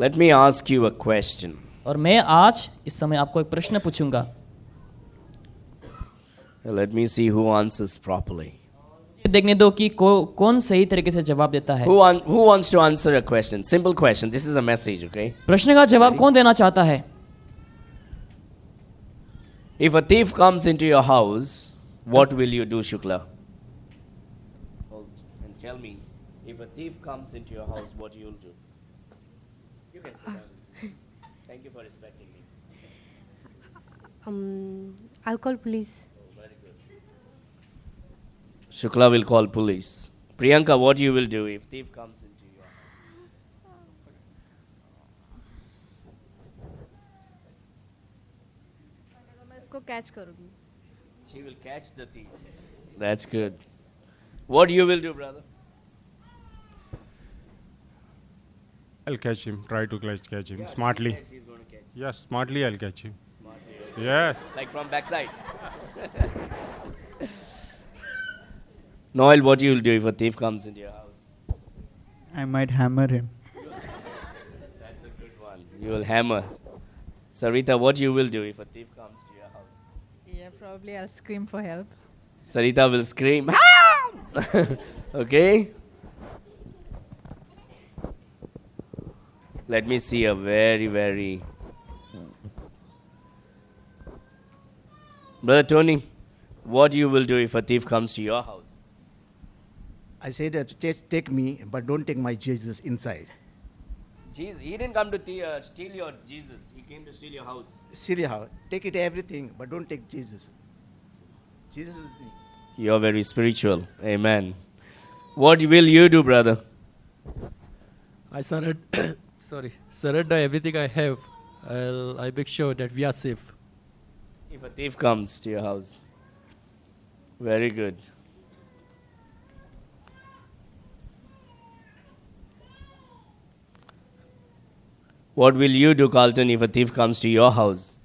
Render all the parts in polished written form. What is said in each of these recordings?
Let me ask you a question. और मैं आज इस समय आपको एक प्रश्न पूछूंगा. Let me see who answers properly. देखने दो कि कौन सही तरीके से जवाब देता है. Who wants to answer a question? Simple question. This is a message, okay? प्रश्न का जवाब कौन देना चाहता है? If a thief comes into your house, what will you do, Shukla? And tell me, if a thief comes into your house, what you'll do? You can sit down. Thank you for respecting me. I'll call police. Very good. Shukla will call police. Priyanka, what you will do if thief comes into your house? मैं इसको catch करूँगी. She will catch the thief. That's good. What you will do, brother? I'll catch him. Try to catch him smartly. She's going to catch. Yes, smartly I'll catch him. Smartly. Yes. Like from backside. Noel, what you will do if a thief comes into your house? I might hammer him. That's a good one. You will hammer. Sarita, what you will do if a thief comes to your house? Yeah, probably I'll scream for help. Sarita will scream, "Help!" Okay? Let me see a very... Brother Tony, what you will do if a thief comes to your house? I said that take me, but don't take my Jesus inside. Jesus, he didn't come to steal your Jesus. He came to steal your house. Syria, take it everything, but don't take Jesus. Jesus is me. You're very spiritual. Amen. What will you do, brother? I surrender everything I have. I make sure that we are safe. If a thief comes to your house. Very good. What will you do, Carlton, if a thief comes to your house?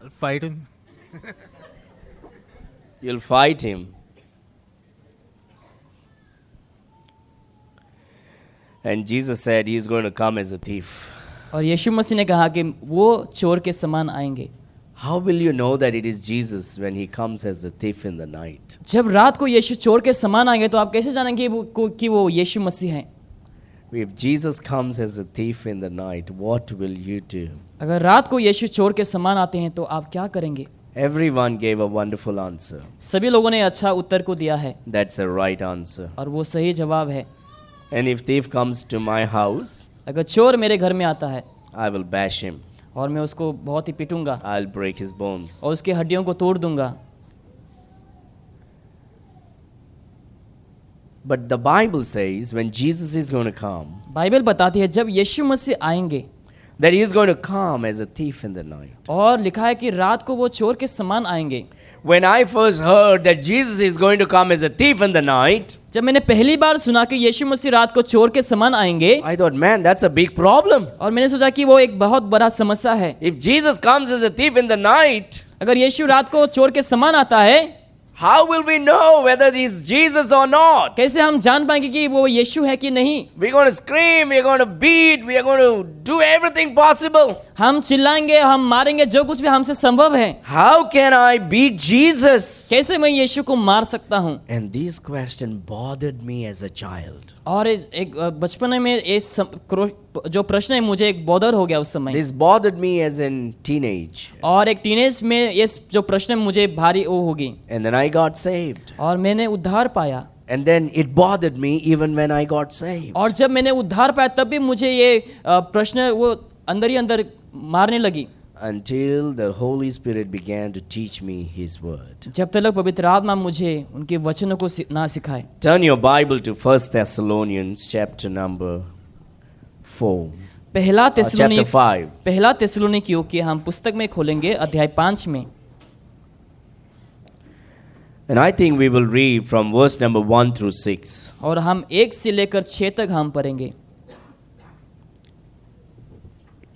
I'll fight him. You'll fight him. And Jesus said he is going to come as a thief. और यीशु मसीह ने कहा कि वो चोर के समान आएंगे. How will you know that it is Jesus when he comes as a thief in the night? जब रात को यीशु चोर के समान आएंगे तो आप कैसे जानेंगे कि वो यीशु मसीह हैं? If Jesus comes as a thief in the night, what will you do? अगर रात को यीशु चोर के समान आते हैं तो आप क्या करेंगे? Everyone gave a wonderful answer. सभी लोगों ने अच्छा उत्तर को दिया है. That's a right answer. और वो सही जवाब है. And if thief comes to my house, अगर चोर मेरे घर में आता है, I will bash him. और मैं उसको बहुत ही पीटूंगा. I'll break his bones. और उसकी हड्डियों को तोड़ दूंगा. But the Bible says when Jesus is going to come, Bible बताती है जब यीशु मसीह आएंगे, that he is going to come as a thief in the night. और लिखा है कि रात को वो चोर के समान आएंगे. When I first heard that Jesus is going to come as a thief in the night, जब मैंने पहली बार सुना कि यीशु मसीह रात को चोर के समान आएंगे, I thought, man, that's a big problem. और मैंने सोचा कि वो एक बहुत बड़ा समस्या है. If Jesus comes as a thief in the night, अगर यीशु रात को चोर के समान आता है, how will we know whether he's Jesus or not? कैसे हम जान पाएंगे कि वो यीशु है कि नहीं? We're going to scream, we're going to beat, we are going to do everything possible. हम चिल्लाएंगे, हम मारेंगे, जो कुछ भी हमसे संभव है. How can I beat Jesus? कैसे मैं यीशु को मार सकता हूँ? And this question bothered me as a child. और एक बचपन में जो प्रश्न है मुझे एक बॉदर हो गया उस समय. This bothered me as in teenage. और एक टीनेज में ये जो प्रश्न मुझे भारी वो होगी. And then I got saved. और मैंने उद्धार पाया. And then it bothered me even when I got saved. और जब मैंने उद्धार पाया तब भी मुझे ये प्रश्न वो अंदर ही अंदर मारने लगी. Until the Holy Spirit began to teach me His word. जब तक पवित्र आत्मा मुझे उनके वचनों को ना सिखाए. Turn your Bible to 1 Thessalonians chapter number 4. Chapter 5. पहला थिस्सलुनीकियों की हम पुस्तक में खोलेंगे अध्याय 5 में. And I think we will read from verse number 1 through 6. और हम 1 से लेकर 6 तक हम पढ़ेंगे.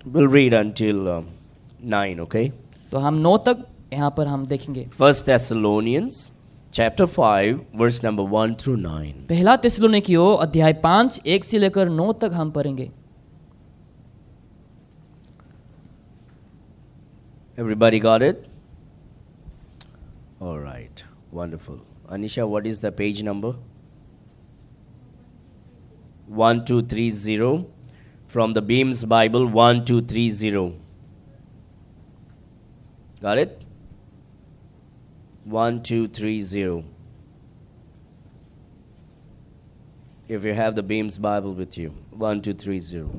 We'll read until 9, okay? तो हम 9 तक यहाँ पर हम देखेंगे. 1 Thessalonians chapter 5 verse number 1 through 9. पहला थिस्सलुनीकियों अध्याय 5 1 से लेकर 9 तक हम पढ़ेंगे. Everybody got it? All right. Wonderful. Anisha, what is the page number? 1230. From the Beams Bible, 1230. Got it? 1230. If you have the Beams Bible with you, 1230.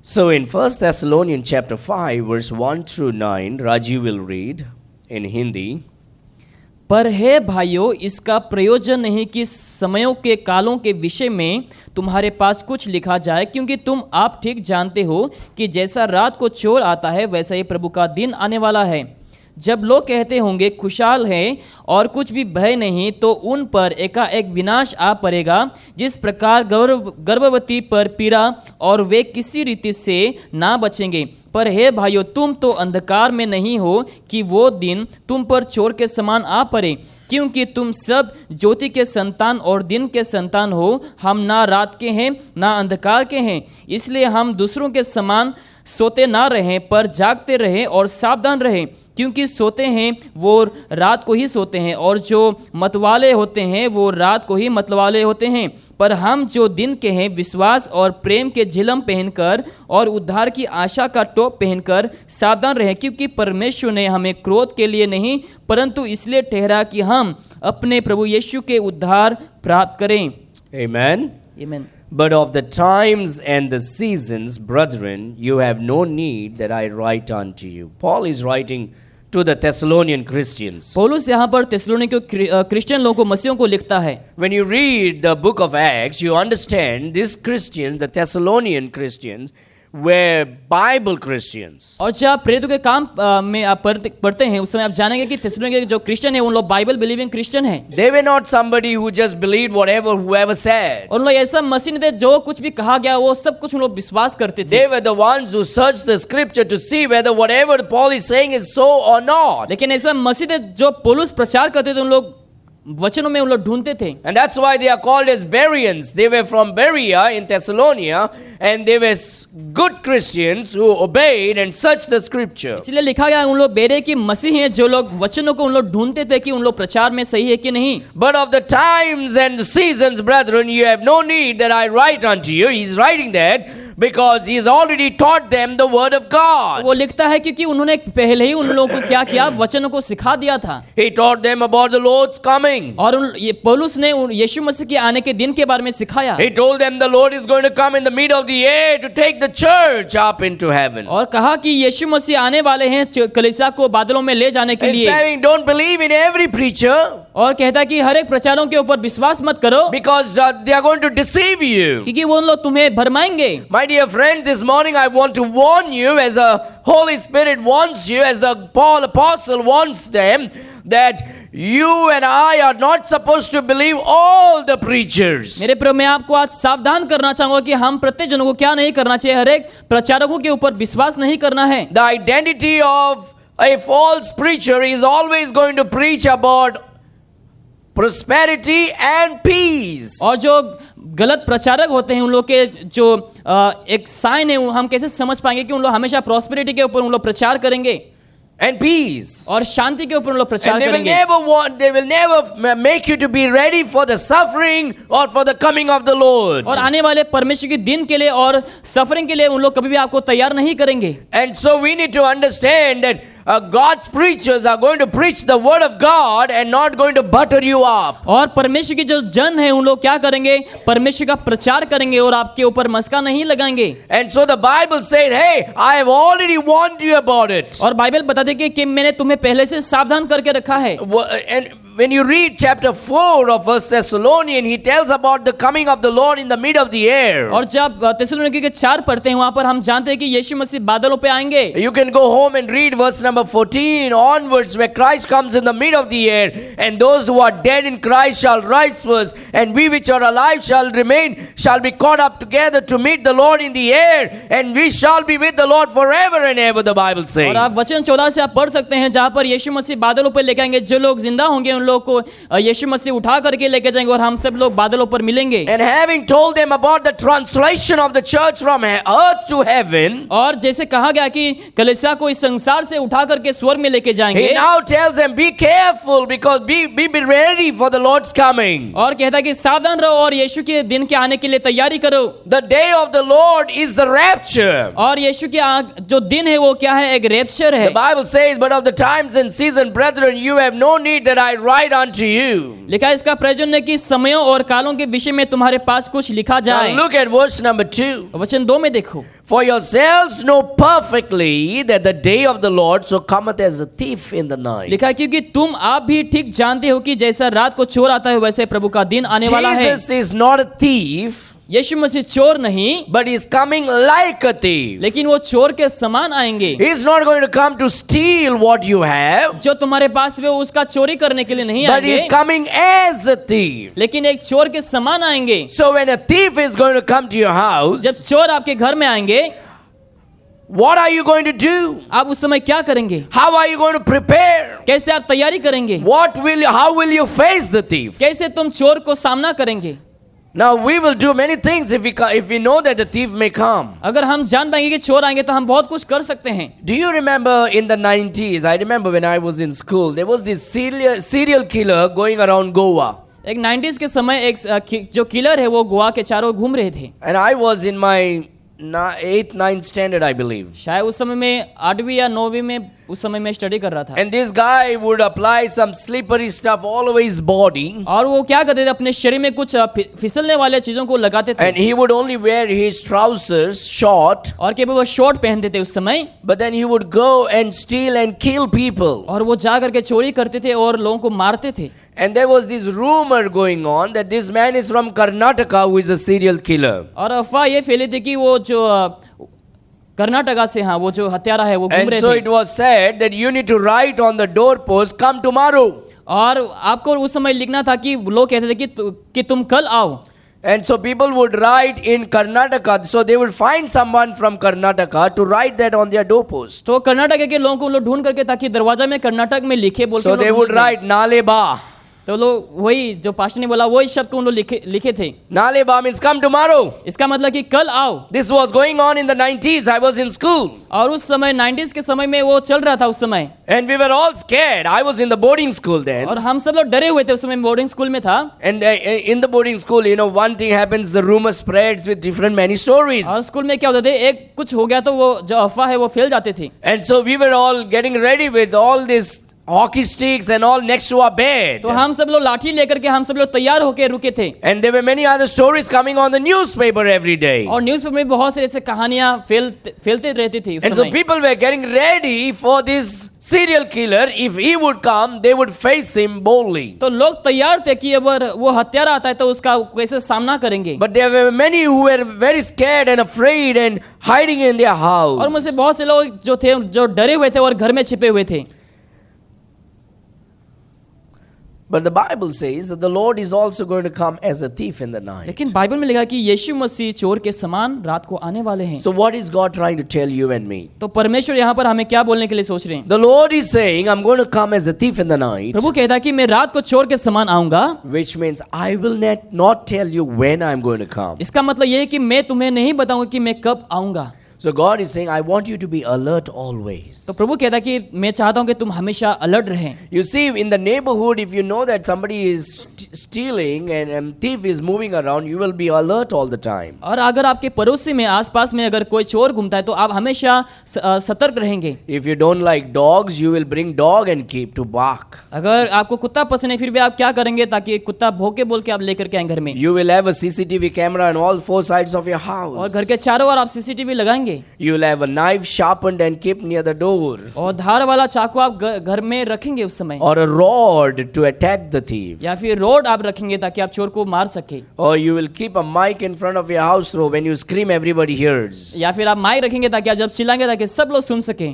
So in 1 Thessalonians chapter 5, verse 1 through 9, Raji will read in Hindi. पर हे भाइयों, इसका प्रयोजन नहीं कि समयों के कालों के विषय में तुम्हारे पास कुछ लिखा जाए, क्योंकि तुम आप ठीक जानते हो कि जैसा रात को चोर आता है वैसा ही प्रभु का दिन आने वाला है। जब लोग कहते होंगे खुशहाल हैं और कुछ भी भय नहीं, तो उन पर एकाएक विनाश आ पड़ेगा, जिस प्रकार गर्भवती पर पीड़ा, और वे किसी रीति से ना बचेंगे। पर हे भाइयों, तुम तो अंधकार में नहीं हो कि वो दिन तुम पर चोर के समान आ पड़े, क्योंकि तुम सब ज्योति के संतान और दिन के संतान हो। हम ना रात के हैं ना अंधकार के हैं, इसलिए हम दूसरों के समान सोते ना रहें, पर जागते रहें और सावधान रहें। क्योंकि सोते हैं वो रात को ही सोते हैं, और जो मतवाले होते हैं वो रात को ही मतवाले होते हैं। पर हम जो दिन के हैं, विश्वास और प्रेम के झिलम पहनकर और उद्धार की आशा का टोप पहनकर सावधान रहें, क्योंकि परमेश्वर ने हमें क्रोध के लिए नहीं परंतु इसलिए ठहरा कि हम अपने प्रभु यीशु के उद्धार प्राप्त करें। Amen. आमीन। But of the times and the seasons, brethren, you have no need that I write unto you. Paul is writing to the Thessalonian Christians. पौलुस यहाँ पर थिस्सलुनीके क्रिश्चियन लोगों को, मसीहों को लिखता है। When you read the book of Acts, you understand these Christians, the Thessalonian Christians, were Bible Christians. और जब आप प्रेरितों के काम में आप पढ़ते हैं, उस समय आप जानेंगे कि थिस्सलुनीके के जो क्रिश्चियन है, उन लोग बाइबल बिलीविंग क्रिश्चियन हैं। They were not somebody who just believed whatever whoever said. और उन लोग ऐसा मसीह नहीं थे, जो कुछ भी कहा गया वो सब कुछ उन लोग विश्वास करते थे। They were the ones who searched the scripture to see whether whatever Paul is saying is so or not. लेकिन ऐसा मसीह थे जो पौलुस प्रचार करते थे, उन लोग वचनों में उन लोग ढूंढते थे। And that's why they are called as Bereans. They were from Berea in Thessalonia, and they were good Christians who obeyed and searched the scripture. इसलिए लिखा गया उन लोग बेरे की मसीह हैं, जो लोग वचनों को उन लोग ढूंढते थे कि उन लोग प्रचार में सही है कि नहीं। But of the times and the seasons, brethren, you have no need that I write unto you. He's writing that because he's already taught them the word of God. वो लिखता है क्योंकि उन्होंने पहले ही उन लोगों को क्या किया, वचनों को सिखा दिया था। He taught them about the Lord's coming. और ये पौलुस ने यीशु मसीह के आने के दिन के बारे में सिखाया। He told them the Lord is going to come in the middle of the air to take the church up into heaven. और कहा कि यीशु मसीह आने वाले हैं कलीसिया को बादलों में ले जाने के He's लिए। saying don't believe in every preacher और कहता है कि हर एक प्रचारों के ऊपर विश्वास मत करो, because they are going to deceive you. क्योंकि वो लोग तुम्हें भरमाएंगे। My dear friend, this morning I want to warn you, as the Holy Spirit wants you, as the Paul apostle wants them, that you and I are not supposed to believe all the preachers. मेरे प्रिय, मैं आपको आज सावधान करना चाहूंगा कि हम प्रत्येक जनों को क्या नहीं करना चाहिए, हर एक प्रचारकों के ऊपर विश्वास नहीं करना है। The identity of a false preacher is always going to preach about prosperity and peace. और जो गलत प्रचारक होते हैं, उन लोग के जो एक साइन है, हम कैसे समझ पाएंगे कि उन लोग हमेशा प्रॉस्पेरिटी के ऊपर उन लोग प्रचार करेंगे And peace. और शांति के ऊपर उन लोग प्रचार And करेंगे। they will never make you to be ready for the suffering or for the coming of the Lord. और आने वाले परमेश्वर के दिन के लिए और सफरिंग के लिए उन लोग कभी भी आपको तैयार नहीं करेंगे। And so we need to understand that God's preachers are going to preach the word of God and not going to butter you up. और परमेश्वर की जो जन है, उन लोग क्या करेंगे, परमेश्वर का प्रचार करेंगे और आपके ऊपर मस्का नहीं लगाएंगे। And so the Bible says, hey, I have already warned you about it. और बाइबल बताती है कि मैंने तुम्हें पहले से सावधान करके रखा है। And when you read chapter 4 of 1 Thessalonians, he tells about the coming of the Lord in the mid of the air. और जब थिस्सलुनीके के 4 पढ़ते हैं, वहां पर हम जानते हैं कि यीशु मसीह बादलों पे आएंगे। You can go home and read verse number 14 onwards, where Christ comes in the mid of the air, and those who are dead in Christ shall rise first, and we which are alive shall be caught up together to meet the Lord in the air, and we shall be with the Lord forever and ever, the Bible says. और आप वचन 14 से आप पढ़ सकते हैं, जहां पर यीशु मसीह बादलों पे लेके आएंगे, जो लोग जिंदा होंगे उन लोग को यीशु मसीह उठा करके लेके जाएंगे और हम सब लोग बादलों पर मिलेंगे। And having told them about the translation of the church from earth to heaven, और जैसे कहा गया कि कलीसिया को इस संसार से उठा करके स्वर्ग में लेके जाएंगे, he now tells them, be careful because be ready for the Lord's coming. और कहता है कि सावधान रहो और यीशु के दिन के आने के लिए तैयारी करो। The day of the Lord is the rapture. और यीशु के जो दिन है वो क्या है? एक रैप्चर है। The Bible says, but of the times and season, brethren, you have no need that I write unto you. लिखा है इसका प्रयोजन है कि समयों और कालों के विषय में तुम्हारे पास कुछ लिखा Now जाए। look at verse number 2. वचन 2 में देखो, For yourselves know perfectly that the day of the Lord so cometh as a thief in the night. लिखा है क्योंकि तुम आप भी ठीक जानते हो कि जैसा रात को चोर आता है वैसे प्रभु का दिन आने वाला है। Jesus is not a thief, यीशु मसीह चोर नहीं, but he is coming like a thief. लेकिन वो चोर के समान आएंगे। He is not going to come to steal what you have, जो तुम्हारे पास वो उसका चोरी करने के लिए नहीं but he आएंगे, is coming as a thief. लेकिन एक चोर के समान आएंगे। So when a thief is going to come to your house, जब चोर आपके घर में आएंगे, what are you going to do? आप उस समय क्या करेंगे? How are you going to prepare? कैसे आप तैयारी करेंगे? How will you face the thief? कैसे तुम चोर को सामना करेंगे? Now we will do many things if we know that the thief may come. अगर हम जान पाएंगे कि चोर आएंगे तो हम बहुत कुछ कर सकते हैं। Do you remember in the 90s? I remember when I was in school, there was this serial killer going around Goa. एक 90s के समय एक जो किलर है वो गोवा के चारों ओर घूम रहे थे। And I was in my 8th, 9th standard, I believe. शायद उस समय में 8वीं या 9वीं में उस समय में स्टडी कर रहा था। And this guy would apply some slippery stuff all over his body. और वो क्या करते थे? अपने शरीर में कुछ फिसलने वाले चीजों को लगाते थे। And he would only wear his trousers short. और केवल वो शॉर्ट पहनते थे उस समय। But then he would go and steal and kill people. और वो जा करके चोरी करते थे और लोगों को मारते थे। And there was this rumor going on that this man is from Karnataka who is a serial killer. और अफवाह ये फैली थी कि वो जो कर्नाटका से हाँ वो जो हत्यारा है वो घूम And रहे so थे। it was said that you need to write on the doorpost, come tomorrow. और आपको उस समय लिखना था कि लोग कहते थे कि तुम कल आओ। And so people would write in Karnataka, so they would find someone from Karnataka to write that on their doorpost. तो कर्नाटक के लोगों को लोग ढूंढ करके ताकि दरवाजा में कर्नाटक में लिखे बोल So के they लोग would ढूंढते। write Naleba. तो लोग वही जो पास्टर ने बोला वही शब्द को उन लोग लिखे थे। Naleba means come tomorrow. इसका मतलब कि कल आओ। This was going on in the 90s. I was in school. और उस समय 90s के समय में वो चल रहा था उस समय। And we were all scared. I was in the boarding school then. और हम सब लोग डरे हुए थे उस समय बोर्डिंग स्कूल में था। And in the boarding school, you know, one thing happens, the rumor spreads with different many stories. और स्कूल में क्या होता था एक कुछ हो गया तो वो जो अफवाह है वो फैल जाते थे। And so we were all getting ready with all this hockey sticks and all next to our bed. तो हम सब लोग लाठी लेकर के हम सब लोग तैयार होके रुके थे। And there were many other stories coming on the newspaper every day. और न्यूज़पेपर में बहुत सारी ऐसे कहानियां फैलते रहती थी उस And so समय। people were getting ready for this serial killer. If he would come, they would face him boldly. तो लोग तैयार थे कि अगर वो हत्यारा आता है तो उसका कैसे सामना करेंगे। But there were many who were very scared and afraid and hiding in their house. और मुझसे बहुत से लोग जो थे जो डरे हुए थे और घर में छिपे हुए थे। But the Bible says that the Lord is also going to come as a thief in the night. लेकिन बाइबल में लिखा कि यीशु मसीह चोर के समान रात को आने वाले हैं। So what is God trying to tell you and me? तो परमेश्वर यहाँ पर हमें क्या बोलने के लिए सोच रहे हैं? The Lord is saying, I'm going to come as a thief in the night, प्रभु कहता है कि मैं रात को चोर के समान आऊंगा। which means I will not tell you when I'm going to come. इसका मतलब ये है कि मैं तुम्हें नहीं बताऊंगा कि मैं कब आऊंगा। So God is saying, I want you to be alert always. तो प्रभु कहता है कि मैं चाहता हूं कि तुम हमेशा अलर्ट रहें। You see, in the neighborhood, if you know that somebody is stealing and thief is moving around, you will be alert all the time. और अगर आपके पड़ोसी में आसपास में अगर कोई चोर घूमता है तो आप हमेशा सतर्क रहेंगे। If you don't like dogs, you will bring dog and keep to bark. अगर आपको कुत्ता पसंद है फिर भी आप क्या करेंगे ताकि कुत्ता भौंके बोल के आप लेकर के आए घर में। You will have a CCTV camera on all four sides of your house. और घर के चारों ओर आप सीसीटीवी लगाएंगे। You will have a knife sharpened and kept near the door. और धार वाला चाकू आप घर में रखेंगे उस समय। Or a rod to attack the thief. या फिर रोड आप रखेंगे ताकि आप चोर को मार सके। Or you will keep a mic in front of your house so when you scream everybody hears. या फिर आप माइक रखेंगे ताकि आप जब चिल्लाएंगे ताकि सब लोग सुन सके।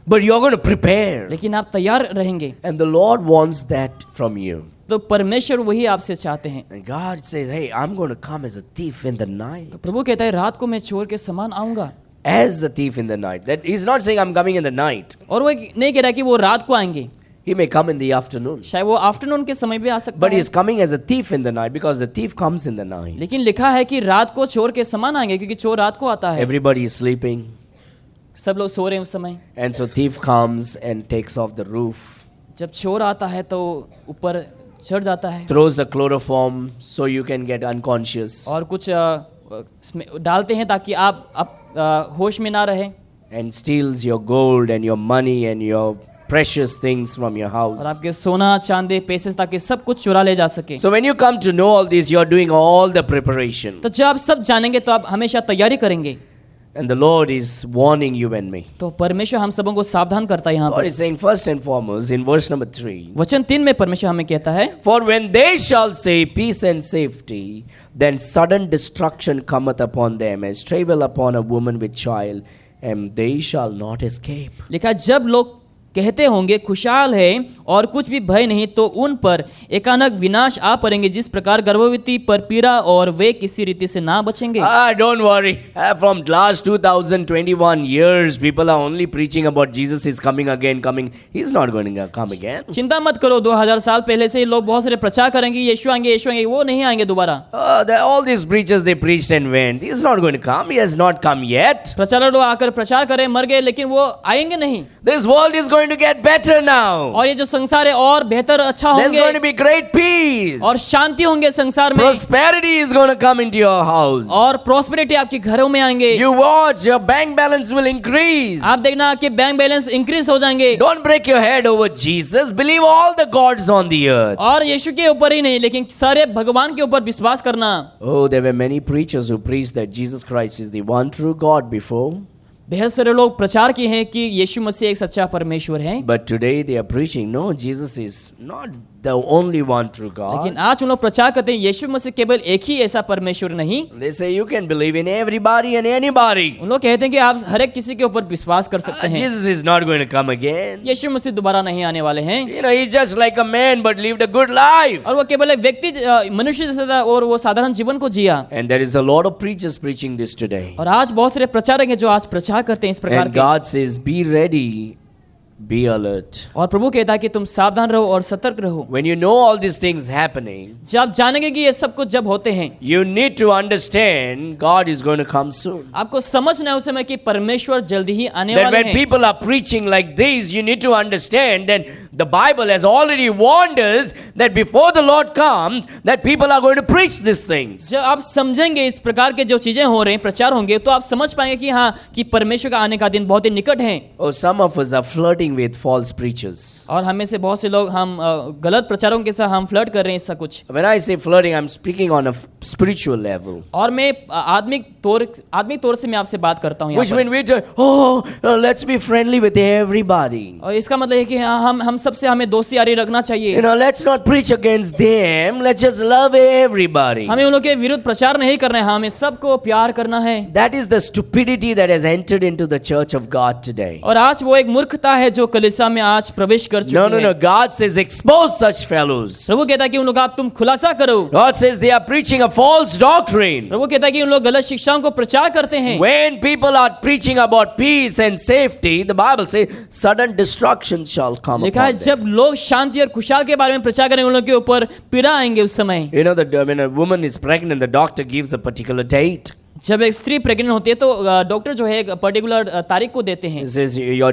But you're going to prepare. लेकिन आप तैयार रहेंगे। And the Lord wants that from you. तो परमेश्वर वही आपसे चाहते हैं। And God says, hey, I'm going to come as a thief in the night. तो प्रभु कहता है रात को मैं चोर के समान आऊंगा। As a thief in the night. That he's not saying I'm coming in the night. और वो नहीं कह रहा कि वो रात को आएंगे। He may come in the afternoon. शायद वो आफ्टरनून के समय भी आ सकता But he है, is coming as a thief in the night because the thief comes in the night. लेकिन लिखा है कि रात को चोर के समान आएंगे, क्योंकि चोर रात को आता है, Everybody is sleeping. सब लोग सो रहे हैं उस समय। And so thief comes and takes off the roof, जब चोर आता है तो ऊपर चढ़ जाता है throws a chloroform so you can get unconscious, और कुछ इसमें डालते हैं ताकि आप होश में ना रहे, and steals your gold and your money and your precious things from your और house. आपके सोना चांदी पैसे ताकि सब कुछ चुरा ले जा सके। So when you come to know all this, you are doing all the preparation. तो जब आप सब जानेंगे तो आप हमेशा तैयारी करेंगे। And the Lord is warning you and me. तो परमेश्वर हम सबों को सावधान करता है यहाँ God पर। is saying first and foremost in verse number 3, वचन 3 में परमेश्वर हमें कहता है, For when they shall say peace and safety, then sudden destruction cometh upon them as travail upon a woman with child, and they shall not escape. लिखा है, जब लोग कहते होंगे खुशहाल है और कुछ भी भय नहीं, तो उन पर एकानक विनाश आ पड़ेंगे जिस प्रकार गर्भवती पर पीड़ा, और वे किसी रीति से ना बचेंगे। Don't worry. From last 2021 years, people are only preaching about Jesus is coming again, coming. He's not going to come again. चिंता मत करो, 2000 साल पहले से लोग बहुत सारे प्रचार करेंगे, यीशु आएंगे, यीशु आएंगे, वो नहीं आएंगे दोबारा। All these preachers, they preached and went. He's not going to come. He has not come yet. प्रचारक लोग आकर प्रचार करें, मर गए, लेकिन वो आएंगे नहीं। This world is going to get better now. और ये जो संसार है और बेहतर अच्छा There's going to होंगे be great peace. और शांति होंगे संसार में, Prosperity is going to come into your house. और प्रॉस्पेरिटी आपके घरों में आएंगे। You watch, your bank balance will increase. आप देखना कि बैंक बैलेंस इंक्रीज हो जाएंगे। Don't break your head over Jesus. Believe all the gods on the earth. और यीशु के ऊपर ही नहीं, लेकिन सारे भगवान के ऊपर विश्वास करना। Oh, there were many preachers who preached that Jesus Christ is the one true God before. बहुत सारे लोग प्रचार किए हैं कि यीशु मसीह एक सच्चा परमेश्वर है, But today they are preaching, no, Jesus is not the only one true लेकिन God. आज उन लोग प्रचार करते हैं यीशु मसीह केवल एक ही ऐसा परमेश्वर नहीं। They say you can believe in everybody and anybody. उन लोग कहते हैं कि आप हर एक किसी के ऊपर विश्वास कर सकते हैं। Jesus is not going to come again. यीशु मसीह दोबारा नहीं आने वाले हैं, You know, he's just like a man but lived a good life. और वो केवल एक व्यक्ति मनुष्य जैसा था और वो साधारण जीवन को जिया। And there is a lot of preachers preaching this today. और आज बहुत सारे प्रचारक हैं जो आज प्रचार करते हैं इस प्रकार And के। God says, be ready, be alert. और प्रभु कहता है कि तुम सावधान रहो और सतर्क रहो। When you know all these things happening, जब आप जानेंगे कि ये सब कुछ जब होते हैं, you need to understand God is going to come soon. आपको समझना है उस समय कि परमेश्वर जल्दी ही आने That वाले when हैं। people are preaching like this, you need to understand that the Bible has already warned us that before the Lord comes, that people are going to preach these things. जब आप समझेंगे इस प्रकार के जो चीजें हो रहे हैं, प्रचार होंगे, तो आप समझ पाएंगे कि हाँ, कि परमेश्वर का आने का दिन बहुत ही निकट है। Oh, some of us are flirting with false preachers. और हमें से बहुत से लोग हम गलत प्रचारों के साथ हम फ्लर्ट कर रहे हैं, ऐसा कुछ। When I say flirting, I'm speaking on a spiritual level. और मैं आत्मिक तौर से मैं आपसे बात करता हूँ यहाँ Which पर। means we do, let's be friendly with everybody. और इसका मतलब है कि हाँ, हम सबसे हमें दोस्ती यारी रखना चाहिए। Let's not preach against them. Let's just love everybody. हमें उन लोगों के विरुद्ध प्रचार नहीं करना है, हमें सबको प्यार करना है। That is the stupidity that has entered into the church of God today. और आज वो एक मूर्खता है जो कलीसिया में आज प्रवेश कर चुकी है। No. God says expose such fellows. प्रभु कहता है कि उन लोग आप तुम खुलासा करो। God says they are preaching a false doctrine. प्रभु कहता है कि उन लोग गलत शिक्षाओं को प्रचार करते हैं। When people are preaching about peace and safety, the Bible says sudden destruction shall come लिखा है upon them. जब लोग शांति और खुशहाल के बारे में प्रचार करेंगे, उन लोगों के ऊपर पीड़ा आएंगे उस समय। You know that when a woman is pregnant, the doctor gives a particular date. जब एक स्त्री प्रेग्नेंट होती है तो डॉक्टर जो है एक पर्टिकुलर तारीख को देते हैं, He says your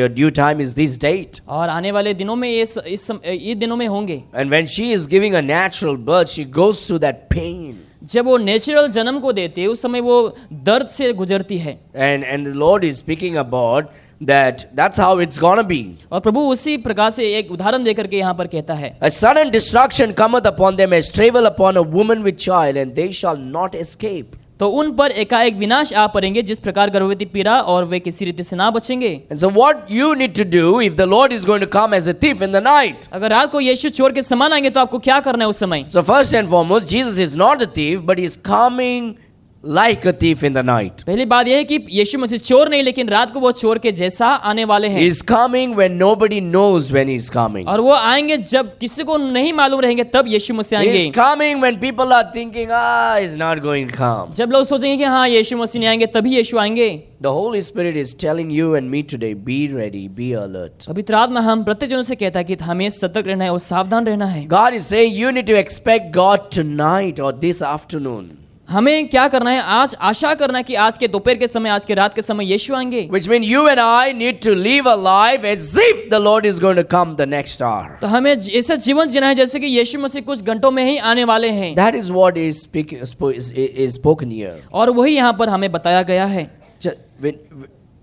due time is this date. और आने वाले दिनों में ये दिनों में होंगे। And when she is giving a natural birth, she goes through that pain. जब वो नेचुरल जन्म को देती है उस समय वो दर्द से गुजरती है। And the Lord is speaking about that's how it's gonna be. और प्रभु उसी प्रकार से एक उदाहरण देकर के यहाँ पर कहता है, A sudden destruction cometh upon them as travail upon a woman with child, and they shall not escape. तो उन पर एकाएक विनाश आ पड़ेंगे जिस प्रकार गर्भवती पीड़ा, और वे किसी रीति से ना बचेंगे। And so what you need to do if the Lord is going to come as a thief in the night? अगर रात को यीशु चोर के समान आएंगे तो आपको क्या करना है उस समय? So first and foremost, Jesus is not the thief, but he is coming like a thief in the night. पहली बात यह है कि यीशु मसीह चोर नहीं, लेकिन रात को वो चोर के जैसा आने वाले हैं। He's coming when nobody knows when he's coming. और वो आएंगे जब किसी को नहीं मालूम रहेंगे, तब यीशु मसीह आएंगे। He's coming when people are thinking, he's not going to come. जब लोग सोचेंगे कि हाँ यीशु मसीह नहीं आएंगे, तभी यीशु आएंगे। The Holy Spirit is telling you and me today, be ready, be alert. पवित्र आत्मा हम प्रत्येक जनों से कहता है कि हमें सतर्क रहना है और सावधान रहना है। God is saying you need to expect God tonight or this afternoon. हमें क्या करना है? आज आशा करना है कि आज के दोपहर के समय, आज के रात के समय यीशु आएंगे। Which means you and I need to live a life as if the Lord is going to come the next hour. तो हमें ऐसा जीवन जीना है जैसे कि यीशु मसीह कुछ घंटों में ही आने वाले हैं। That is what is spoken here. और वही यहाँ पर हमें बताया गया है।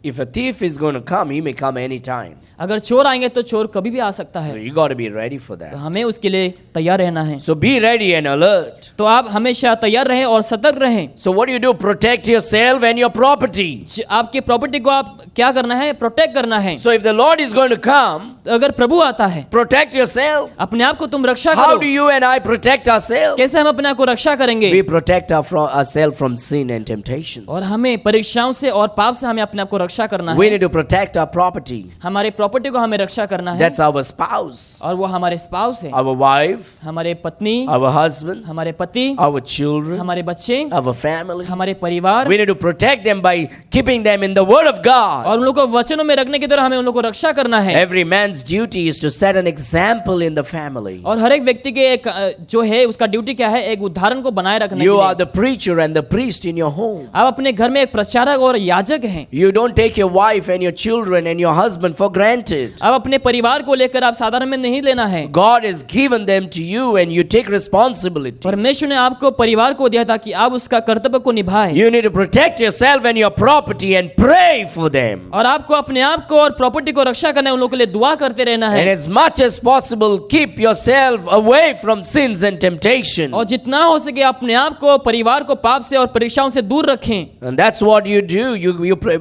If a thief is going to come, he may come any time. अगर चोर आएंगे तो चोर कभी भी आ सकता So है, you got to be ready for तो that. हमें उसके लिए तैयार रहना है। So be ready and alert. तो आप हमेशा तैयार रहें और सतर्क रहें। So what do you do? Protect yourself and your property. आपके प्रॉपर्टी को आप क्या करना है? प्रोटेक्ट करना है। So if the Lord is going to come, तो अगर प्रभु आता है, protect yourself. अपने आप को तुम रक्षा How करो। do you and I protect ourselves? कैसे हम अपने आप को रक्षा करेंगे? We protect ourselves from sin and temptations. और हमें परीक्षाओं से और पाप से हमें अपने आप को रक्षा करना We है। need to protect our property. हमारे प्रॉपर्टी को हमें रक्षा करना है। That's our spouse, और वो हमारे स्पाउस है, our wife, हमारे पत्नी, our husband, हमारे पति, our children, हमारे बच्चे, our family. हमारे परिवार। We need to protect them by keeping them in the Word of God. और उन लोगों को वचनों में रखने की तरह हमें उन लोगों को रक्षा करना है। Every man's duty is to set an example in the family. और हर एक व्यक्ति के एक जो है उसका ड्यूटी क्या है? एक उदाहरण को बनाए रखने You के are लिए। the preacher and the priest in your home. आप अपने घर में एक प्रचारक और याजक हैं। You don't take your wife and your children and your husband for granted. आप अपने परिवार को लेकर आप साधारण में नहीं लेना है। God has given them to you and you take responsibility. परमेश्वर ने आपको परिवार को दिया ताकि आप उसका कर्तव्य को निभाएं। You need to protect yourself and your property and pray for them. और आपको अपने आप को और प्रॉपर्टी को रक्षा करना है, उन लोगों के लिए दुआ करते रहना And है। as much as possible, keep yourself away from sins and temptation. और जितना हो सके अपने आप को, परिवार को पाप से और परीक्षाओं से दूर रखें। And that's what you do.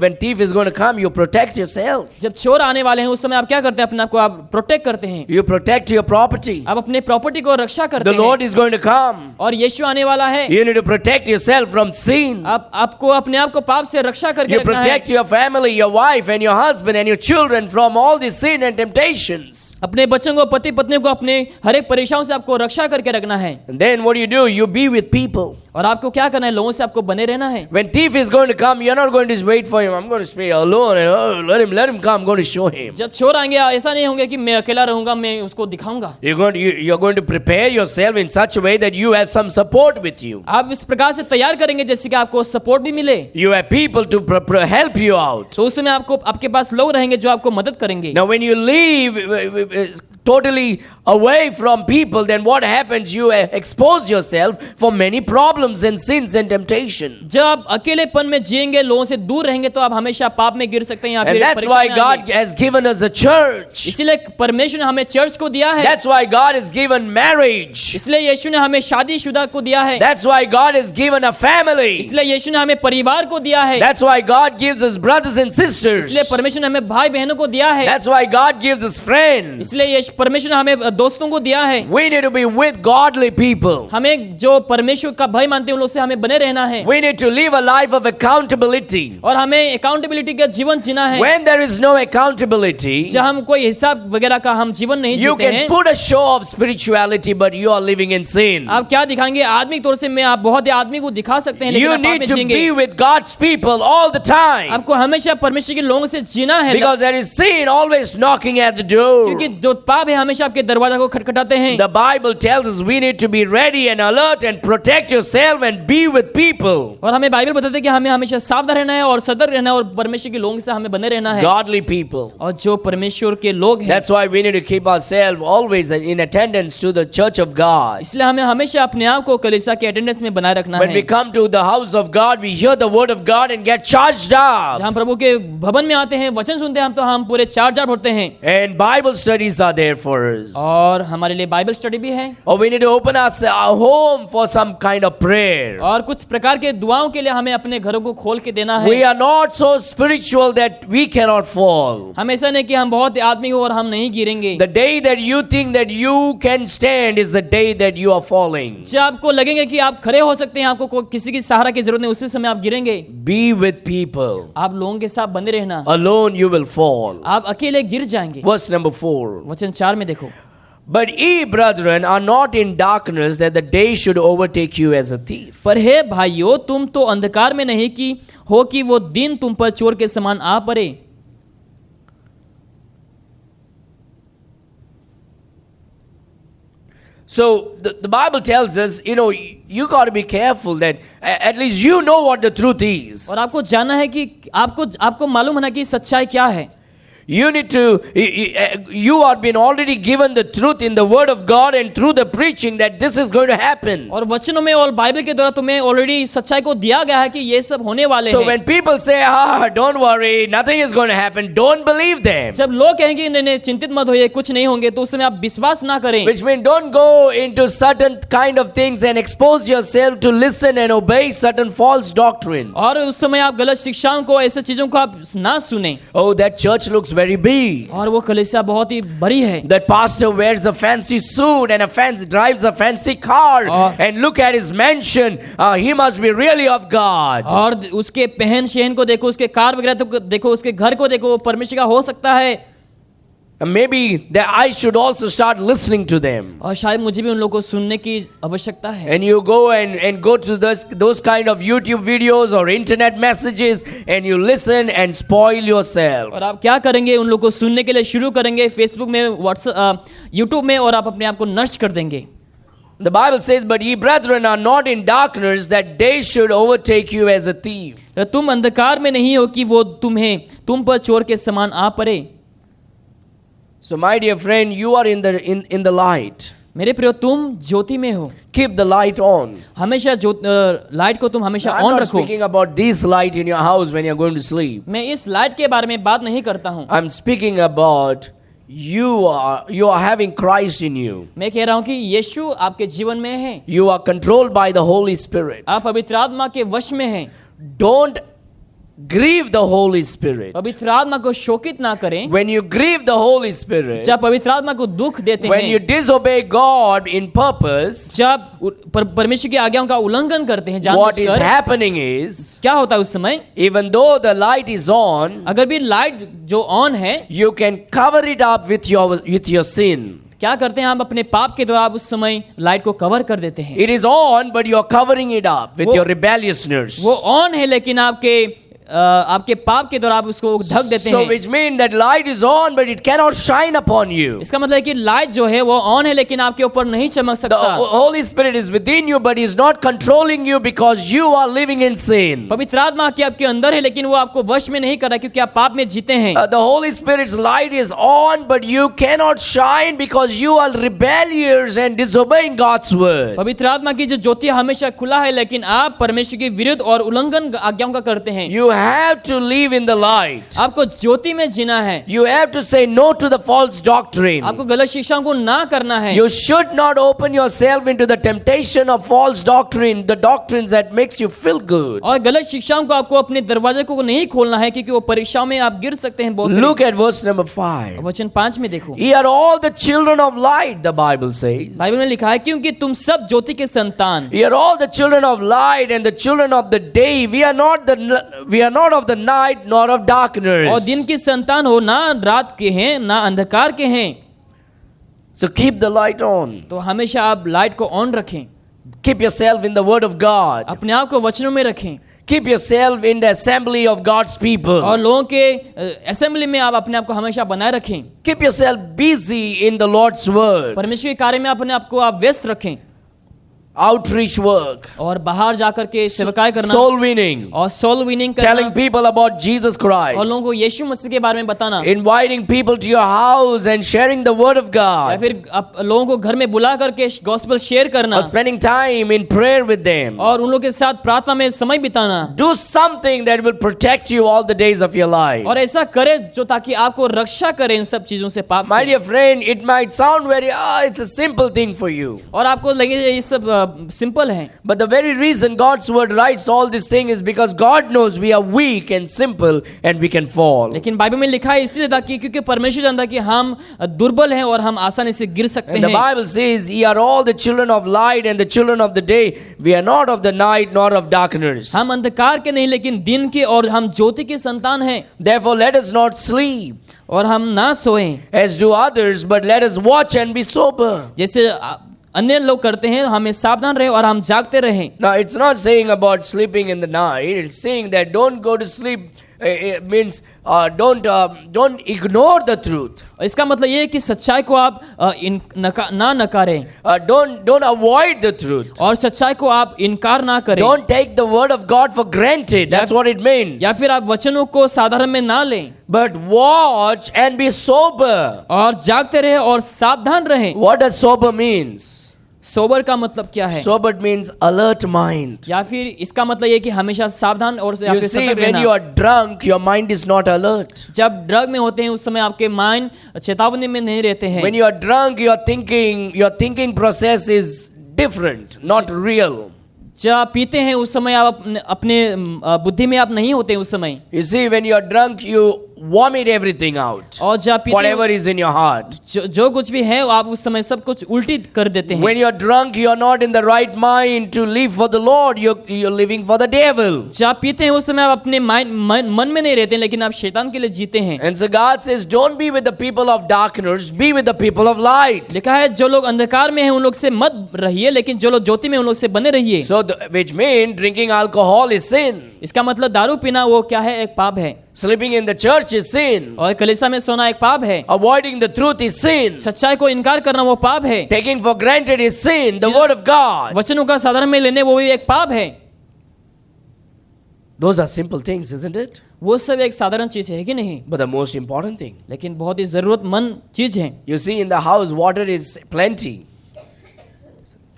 When thief is going to come, you protect yourself. जब चोर आने वाले हैं उस समय आप क्या करते हैं? अपने आप को आप प्रोटेक्ट करते हैं। You protect your property. आप अपने प्रॉपर्टी को रक्षा करते The Lord हैं। is going to come. और यीशु आने वाला है। You need to protect yourself from sin. आपको अपने आप को पाप से रक्षा करके You रखना है। protect your family, your wife and your husband and your children from all the sin and temptations. अपने बच्चों को, पति पत्नी को अपने हर एक परेशानियों से आपको रक्षा करके रखना है। And then what do? You be with people. और आपको क्या करना है? लोगों से आपको बने रहना है। When thief is going to come, you're not going to just wait for him. I'm going to stay alone and let him come. I'm going to show him. जब चोर आएंगे ऐसा नहीं होगा कि मैं अकेला रहूंगा, मैं उसको दिखाऊंगा। You're going to prepare yourself in such a way that you have some support with you. आप इस प्रकार से तैयार करेंगे जैसे कि आपको सपोर्ट भी मिले। You have people to help you out. तो उस समय आपको, आपके पास लोग रहेंगे जो आपको मदद करेंगे। Now when you leave totally away from people, then what happens? You expose yourself for many problems and sins and temptation. जब आप अकेलेपन में जिएंगे, लोगों से दूर रहेंगे, तो आप हमेशा पाप में गिर सकते हैं या And फिर that's why परेशानी में God आएंगे। has given us a church. इसलिए परमेश्वर ने हमें चर्च को दिया है। That's why God has given marriage. इसलिए यीशु ने हमें शादीशुदा को दिया है। That's why God has given a family. इसलिए यीशु ने हमें परिवार को दिया है। That's why God gives us brothers and sisters. इसलिए परमेश्वर ने हमें भाई बहनों को दिया है। That's why God gives us friends. इसलिए परमेश्वर ने हमें दोस्तों को दिया है। We need to be with godly people. हमें जो परमेश्वर का भय मानते हैं उन लोगों से हमें बने रहना है। We need to live a life of accountability. और हमें अकाउंटेबिलिटी का जीवन जीना है। When there is no accountability, जब हम कोई हिसाब वगैरह का हम जीवन नहीं you जीते can हैं। put a show of spirituality, but you are living in sin. आप क्या दिखाएंगे? आदमी के तौर से मैं आप बहुत ही आदमी को दिखा सकते हैं, लेकिन You आप पाप need में to जिएंगे। be with God's people all the time. आपको हमेशा परमेश्वर के लोगों से जीना है, Because there is sin always knocking at the door. क्योंकि जो पाप है हमेशा आपके दरवाजा को खटखटाते हैं। The Bible tells us we need to be ready and alert and protect yourself and be with people. और हमें बाइबल बताते हैं कि हमें हमेशा सावधान रहना है और सतर्क रहना है और परमेश्वर के लोगों से हमें बने रहना है। Godly people. और जो परमेश्वर के लोग हैं, That's why we need to keep ourselves always in attendance to the church of God. इसलिए हमें हमेशा अपने आप को कलीसिया के अटेंडेंस में बनाए रखना When we है। come to the house of God, we hear the word of God and get charged जब up. हम प्रभु के भवन में आते हैं, वचन सुनते हैं, हम पूरे चार्ज अप होते हैं। And Bible studies are there for us. और हमारे लिए बाइबल स्टडी भी है, Or we need to open our home for some kind of prayer. और कुछ प्रकार के दुआओं के लिए हमें अपने घरों को खोल के देना है। We are not so spiritual that we cannot fall. हम ऐसा नहीं कि हम बहुत आदमी हो और हम नहीं गिरेंगे। The day that you think that you can stand is the day that you are falling. जब आपको लगेंगे कि आप खड़े हो सकते हैं, आपको किसी की सहारा की जरूरत नहीं, उसी समय आप गिरेंगे। Be with people. आप लोगों के साथ बने रहना, Alone you will fall. आप अकेले गिर जाएंगे। Verse number 4. वचन 4 में देखो, But ye, brethren, are not in darkness, that the day should overtake you as a thief. पर हे भाइयों, तुम तो अंधकार में नहीं कि हो कि वो दिन तुम पर चोर के समान आ पड़े। So the Bible tells us, you got to be careful that at least you know what the truth is. और आपको जानना है कि आपको मालूम होना कि सच्चाई क्या है। You need to, you are been already given the truth in the word of God and through the preaching that this is going to happen. और वचनों में और बाइबल के द्वारा तुम्हें ऑलरेडी सच्चाई को दिया गया है कि ये सब होने वाले So हैं। when people say, don't worry, nothing is going to happen, don't believe them. जब लोग कहेंगे नहीं चिंतित मत होइए, कुछ नहीं होंगे, तो उस समय आप विश्वास ना करें। Which means don't go into certain kind of things and expose yourself to listen and obey certain false doctrines. और उस समय आप गलत शिक्षाओं को, ऐसे चीजों को आप ना सुने। Oh, that church looks very big. और वो कलीसिया बहुत ही बड़ी है। That pastor wears a fancy suit and drives a fancy car, and look at his mansion. He must be really of God. और उसके पहन शहन को देखो, उसके कार वगैरह तो देखो, उसके घर को देखो, वो परमेश्वर का हो सकता है। Maybe that I should also start listening to them. और शायद मुझे भी उन लोगों को सुनने की आवश्यकता है। And you go and go to those kind of YouTube videos or internet messages and you listen and spoil yourself. और आप क्या करेंगे, उन लोगों को सुनने के लिए शुरू करेंगे फेसबुक में, व्हाट्सएप, यूट्यूब में, और आप अपने आप को नष्ट कर देंगे। The Bible says, but ye brethren are not in darkness, that day should overtake you as a thief. तुम अंधकार में नहीं हो कि वो तुम पर चोर के समान आ पड़े। So my dear friend, you are in the light. मेरे प्रियो, तुम ज्योति में हो। Keep the light on. हमेशा लाइट को तुम हमेशा I'm ऑन not रखो। speaking about this light in your house when you're going to sleep. मैं इस लाइट के बारे में बात नहीं करता हूँ। I'm speaking about you are having Christ in you. मैं कह रहा हूँ कि यीशु आपके जीवन में है। You are controlled by the Holy Spirit. आप पवित्र आत्मा के वश में हैं। Don't grieve the Holy Spirit. पवित्र आत्मा को शोकित ना करें। When you grieve the Holy Spirit, जब पवित्र आत्मा को दुख देते when you हैं, disobey God in purpose, जब परमेश्वर की आज्ञाओं का उल्लंघन करते हैं what is जानबूझकर, happening is, क्या होता है उस समय? even though the light is on, अगर भी लाइट जो ऑन है, you can cover it up with your sin. क्या करते हैं, आप अपने पाप के द्वारा उस समय लाइट को कवर कर देते हैं। It is on, but you are covering it up with वो- your rebelliousness. वो ऑन है, लेकिन आपके पाप के द्वारा आप उसको ढक देते So हैं। which means that light is on, but it cannot shine upon you. इसका मतलब है कि लाइट जो है वो ऑन है, लेकिन आपके ऊपर नहीं चमक The सकता। Holy Spirit is within you, but is not controlling you because you are living in sin. पवित्र आत्मा की आपके अंदर है, लेकिन वो आपको वश में नहीं कर रहा, क्योंकि आप पाप में जीते हैं। The Holy Spirit's light is on, but you cannot shine because you are rebellious and disobeying God's word. पवित्र आत्मा की जो ज्योति हमेशा खुला है, लेकिन आप परमेश्वर के विरुद्ध और उल्लंघन आज्ञाओं का करते हैं। You have to live in the light. आपको ज्योति में जीना है। You have to say no to the false doctrine. आपको गलत शिक्षाओं को ना करना है। You should not open yourself into the temptation of false doctrine, the doctrines that makes you feel good. और गलत शिक्षाओं को आपको अपने दरवाजे को नहीं खोलना है, क्योंकि वो परीक्षाओं में आप गिर सकते हैं। बहुत Look at verse number 5. वचन 5 में देखो, Ye are all the children of light, the Bible says. Bible में लिखा है, क्योंकि तुम सब ज्योति के संतान। Ye are all the children of light and the children of the day. We are not of the night nor of darkness. और दिन की संतान हो, ना रात के हैं ना अंधकार के हैं। So keep the light on. तो हमेशा आप लाइट को ऑन रखें। Keep yourself in the word of God. अपने आप को वचनों में रखें। Keep yourself in the assembly of God's people. और लोगों के असेंबली में आप अपने आप को हमेशा बनाए रखें। Keep yourself busy in the Lord's word. परमेश्वर के कार्य में अपने आप को आप व्यस्त रखें। outreach work, और बाहर जाकर के सेवकाई करना soul winning, और सोल विनिंग telling करना people about Jesus और Christ, लोगों को यीशु मसीह के बारे में बताना inviting people to your house and sharing the word of या God, फिर लोगों को घर में बुला करके गॉस्पेल शेयर करना or spending time in prayer with them. और उन लोगों के साथ प्रार्थना में समय बिताना Do something that will protect you all the days of your life. और ऐसा करे जो ताकि आपको रक्षा करे इन सब चीजों से, पाप My से। dear friend, it might sound very, it's a simple thing for you. और आपको लगे ये सब सिंपल है, But the very reason God's word writes all this thing is because God knows we are weak and simple and we can fall. लेकिन Bible में लिखा है इसलिए ताकि क्योंकि परमेश्वर जानता है कि हम दुर्बल हैं और हम आसानी से गिर सकते And the हैं। Bible says, ye are all the children of light and the children of the day. We are not of the night nor of darkness. हम अंधकार के नहीं लेकिन दिन के और हम ज्योति के संतान हैं Therefore let us not sleep और हम ना सोएं as do others, but let us watch and be sober. जैसे अन्य लोग करते हैं, हमें सावधान रहे और हम जागते रहें। Now it's not saying about sleeping in the night. It's saying that don't go to sleep. It means don't ignore the truth. इसका मतलब ये है कि सच्चाई को आप ना नकारें Don't avoid the truth. और सच्चाई को आप इनकार ना करें Don't take the word of God for granted. That's what it means. या फिर आप वचनों को साधारण में ना लें But watch and be sober. और जागते रहे और सावधान रहें। What does sober means? Sober का मतलब क्या है? Sober means alert mind. या फिर इसका मतलब ये कि हमेशा सावधान और या You फिर see, सतर्क when रहना। you are drunk, your mind is not alert. जब ड्रग में होते हैं उस समय आपके माइंड चेतावनी में नहीं रहते हैं। When you are drunk, your thinking process is different, not real. जब आप पीते हैं उस समय आप अपने बुद्धि में आप नहीं होते उस समय। You see, when you are drunk, you vomit everything out. और जब पीते Whatever is in your heart. जो कुछ भी है आप उस समय सब कुछ उल्टी कर देते हैं। When you are drunk, you are not in the right mind to live for the Lord. You're living for the devil. जब आप पीते हैं उस समय आप अपने मन में नहीं रहते लेकिन आप शैतान के लिए जीते हैं। And so God says, don't be with the people of darkness, be with the people of light. लिखा है जो लोग अंधकार में हैं उन लोग से मत रहिए लेकिन जो लोग ज्योति में उन लोग से बने रहिए। So, which means drinking alcohol is sin. इसका मतलब दारू पीना वो क्या है? एक पाप है। Sleeping in the church is sin. और कलीसिया में सोना एक पाप है। Avoiding the truth is sin. सच्चाई को इनकार करना वो पाप है। Taking for granted is sin. The word of God. वचनों का साधारण में लेने वो भी एक पाप है। Those are simple things, isn't it? वो सब एक साधारण चीज है कि नहीं? But the most important thing. लेकिन बहुत ही जरूरतमंद चीज है। You see, in the house, water is plenty.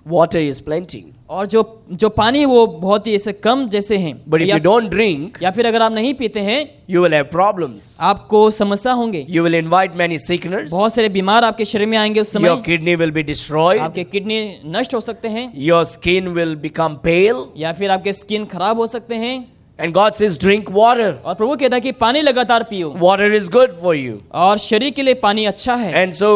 Water is plenty. और जो पानी है वो बहुत ही ऐसे कम जैसे हैं। But if you don't drink, या फिर अगर आप नहीं पीते हैं you will have problems. आपको समस्या होंगे। You will invite many sickness. बहुत सारे बीमार आपके शरीर में आएंगे उस समय। Your kidney will be destroyed. आपके किडनी नष्ट हो सकते हैं Your skin will become pale. या फिर आपके स्किन खराब हो सकते हैं। And God says, drink water. और प्रभु कहता है कि पानी लगातार पियो Water is good for you. और शरीर के लिए पानी अच्छा है। And so,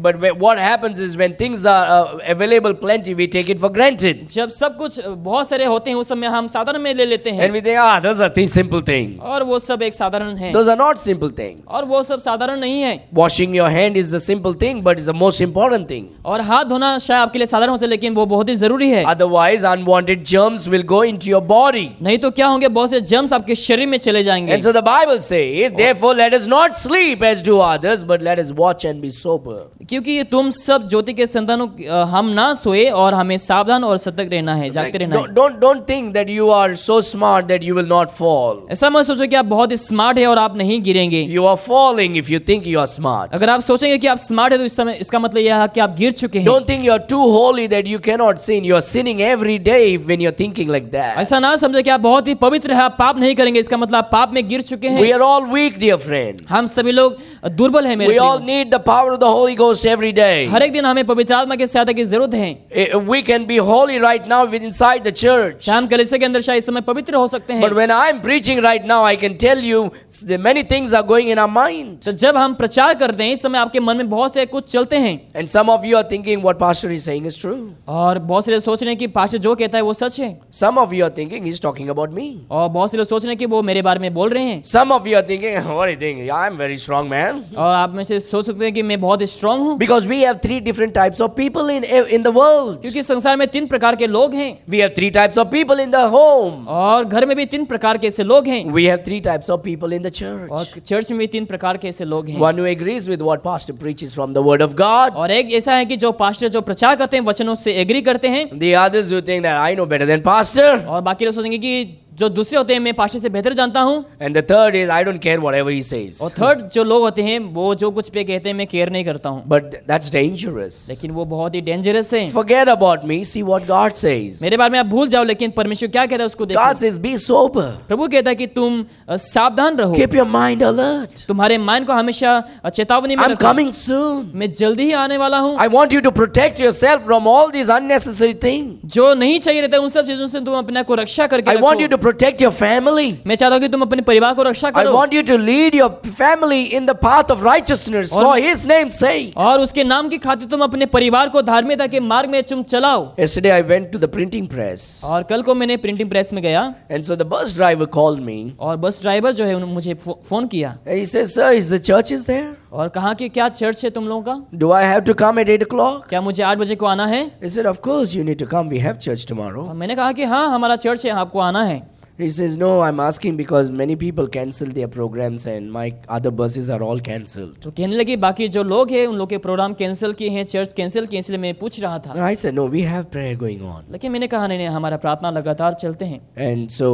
but what happens is when things are available plenty, we take it for granted. जब सब कुछ बहुत सारे होते हैं उस समय हम साधारण में ले लेते हैं And we think, those are simple things. और वो सब एक साधारण है Those are not simple things. और वो सब साधारण नहीं है। Washing your hand is a simple thing, but it's the most important thing. और हाथ धोना शायद आपके लिए साधारण हो सकता है लेकिन वो बहुत ही जरूरी है। Otherwise, unwanted germs will go into your body. नहीं तो क्या होंगे? बहुत से जर्म्स आपके शरीर में चले जाएंगे। And so the Bible says, therefore let us not sleep as do others, but let us watch and be sober. क्योंकि ये तुम सब ज्योति के संतानों हम ना सोए और हमें सावधान और सतर्क रहना है, जागते रहना है। Don't think that you are so smart that you will not fall. ऐसा मत सोचो कि आप बहुत ही स्मार्ट है और आप नहीं गिरेंगे। You are falling if you think you are smart. अगर आप सोचेंगे कि आप स्मार्ट है तो इस समय इसका मतलब यह है कि आप गिर चुके हैं। Don't think you are too holy that you cannot sin. You are sinning every day when you are thinking like that. ऐसा ना समझे कि आप बहुत ही पवित्र है, आप पाप नहीं करेंगे, इसका मतलब आप पाप में गिर चुके हैं। We are all weak, dear friend. हम सभी लोग दुर्बल हैं मेरे We all प्रियो। need the power of the Holy Ghost every day. हर एक दिन हमें पवित्र आत्मा की सहायता की जरूरत है। We can be holy right now inside the church. हम कलीसिया के अंदर शायद इस समय पवित्र हो सकते हैं। But when I am preaching right now, I can tell you that many things are going in our mind. तो जब हम प्रचार करते हैं इस समय आपके मन में बहुत से कुछ चलते हैं And some of you are thinking what pastor is saying is true. और बहुत से लोग सोच रहे हैं कि पास्टर जो कहता है वो सच है Some of you are thinking he's talking about me. और बहुत से लोग सोच रहे हैं कि वो मेरे बारे में बोल रहे हैं। Some of you are thinking, what do you think? I'm a very strong man. man. और आप में से सोच सकते हैं कि मैं बहुत स्ट्रांग हूँ, Because we have three different types of people in the world. क्योंकि संसार में 3 प्रकार के लोग हैं, We have three types of people in the home. और घर में भी 3 प्रकार के ऐसे लोग हैं, We have three types of people in the church. और चर्च में भी 3 प्रकार के ऐसे लोग हैं। One who agrees with what pastor preaches from the word of God. और एक ऐसा है कि जो पास्टर जो प्रचार करते हैं वचनों से एग्री करते हैं, The others who think that I know better than pastor. और बाकी लोग सोचेंगे कि जो दूसरे होते हैं मैं पास्टर से बेहतर जानता हूँ, And the third is I don't care whatever he says. और थर्ड जो लोग होते हैं वो जो कुछ पे कहते हैं मैं केयर नहीं करता हूँ। But that's dangerous. लेकिन वो बहुत ही डेंजरस है। Forget about me. See what God says. मेरे बारे में आप भूल जाओ, लेकिन परमेश्वर क्या कहता है उसको God देखो। says be sober. प्रभु कहता है कि तुम सावधान रहो, Keep your mind alert. तुम्हारे माइंड को हमेशा चेतावनी में I'm रखो। coming soon. मैं जल्दी ही आने वाला हूँ। I want you to protect yourself from all these unnecessary things. जो नहीं चाहिए रहता उन सब चीजों से तुम अपने को रक्षा करके I want you रखो। to protect your family. मैं चाहता हूँ कि तुम अपने परिवार को रक्षा I करो, want you to lead your family in the path of righteousness for His name's sake. और उसके नाम की खातिर तुम अपने परिवार को धार्मिकता के मार्ग में तुम चलाओ। Yesterday I went to the printing press. और कल को मैंने प्रिंटिंग प्रेस में गया, And so the bus driver called me. और बस ड्राइवर जो है उन्होंने मुझे फोन किया And he says, sir, is the church is there? और कहा कि क्या चर्च है तुम लोगों का, Do I have to come at 8 o'clock? क्या मुझे 8 बजे को आना है? He said, of course you need to come. We have church tomorrow. और मैंने कहा कि हाँ हमारा चर्च है, आपको आना है। He says, no, I'm asking because many people cancel their programs and my other buses are all cancelled. तो कहने लगी बाकी जो लोग हैं उन लोग के प्रोग्राम कैंसिल किए हैं, चर्च कैंसिल किए, इसलिए मैं पूछ रहा था। I said, no, we have prayer going on. लेकिन मैंने कहा नहीं, हमारा प्रार्थना लगातार चलते हैं। And so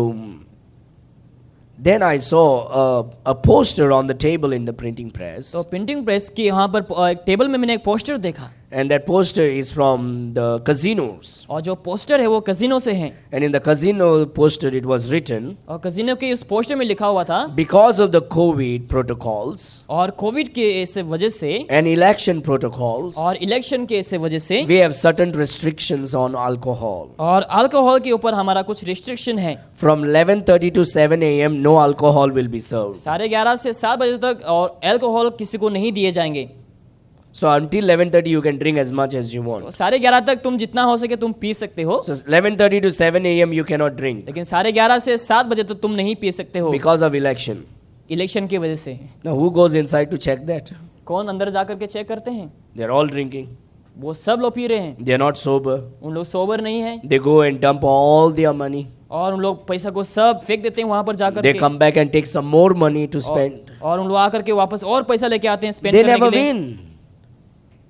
then I saw a poster on the table in the printing press. तो प्रिंटिंग प्रेस की यहाँ पर एक टेबल में मैंने एक पोस्टर देखा, And that poster is from the casinos. और जो पोस्टर है वो कजिनो से है, And in the casino poster it was written, और कजिनो के उस पोस्टर में लिखा हुआ था because of the COVID protocols और कोविड के ऐसे वजह से and election protocols, और इलेक्शन के ऐसे वजह से we have certain restrictions on alcohol. और अल्कोहल के ऊपर हमारा कुछ रिस्ट्रिक्शन है। From 11:30 to 7 a.m. no alcohol will be served. 11:30 से 7 बजे तक और अल्कोहल किसी को नहीं दिए जाएंगे। So until 11:30 you can drink as much as you तो want. 11:30 तक तुम जितना हो सके तुम पी सकते हो, So 11:30 to 7 a.m. you cannot drink लेकिन 11:30 से 7 बजे तक तुम नहीं पी सकते हो because of election. इलेक्शन की वजह से। Now who goes inside to check that? कौन अंदर जाकर के चेक करते हैं? They're all drinking. वो सब लोग पी रहे हैं, They're not sober. उन लोग सोबर नहीं है, They go and dump all their money. और उन लोग पैसा को सब फेंक देते हैं वहां पर जाकर They के, come back and take some more money to spend. और उन लोग आकर के वापस और पैसा लेके आते हैं स्पेंड They करने never के लिए, win.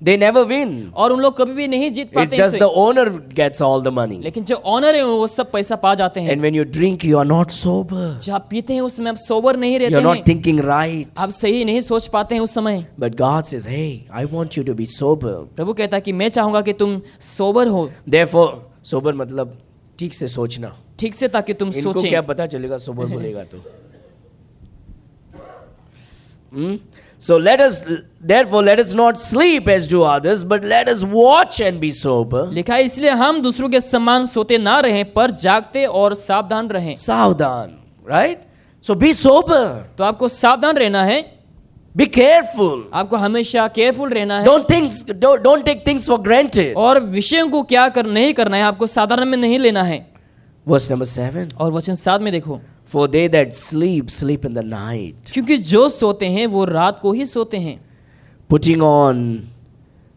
They never win. और उन लोग कभी भी नहीं जीत It's पाते just इससे। the owner gets all the money. लेकिन जो ऑनर है वो सब पैसा पा जाते हैं। And when you drink, you are not sober. जब आप पीते हैं उसमें आप सोबर नहीं रहते You're not हैं, thinking right. आप सही नहीं सोच पाते हैं उस समय। But God says, hey, I want you to be sober. प्रभु कहता है कि मैं चाहूंगा कि तुम सोबर हो, Therefore, sober मतलब ठीक से सोचना. ठीक से, ताकि तुम इनको सोचें। क्या पता चलेगा सोबर बोलेगा तो. So therefore let us not sleep as do others, but let us watch and be sober. लिखा है इसलिए हम दूसरों के समान सोते ना रहें पर जागते और सावधान रहें। Savdhan, right? So be sober. तो आपको सावधान रहना है, Be careful. आपको हमेशा केयरफुल रहना है, Don't take things for granted. और विषयों को क्या नहीं करना है, आपको साधारण में नहीं लेना है। Verse number 7. और वचन 7 में देखो, For they that sleep, sleep in the night, क्योंकि जो सोते हैं वो रात को ही सोते हैं, putting on,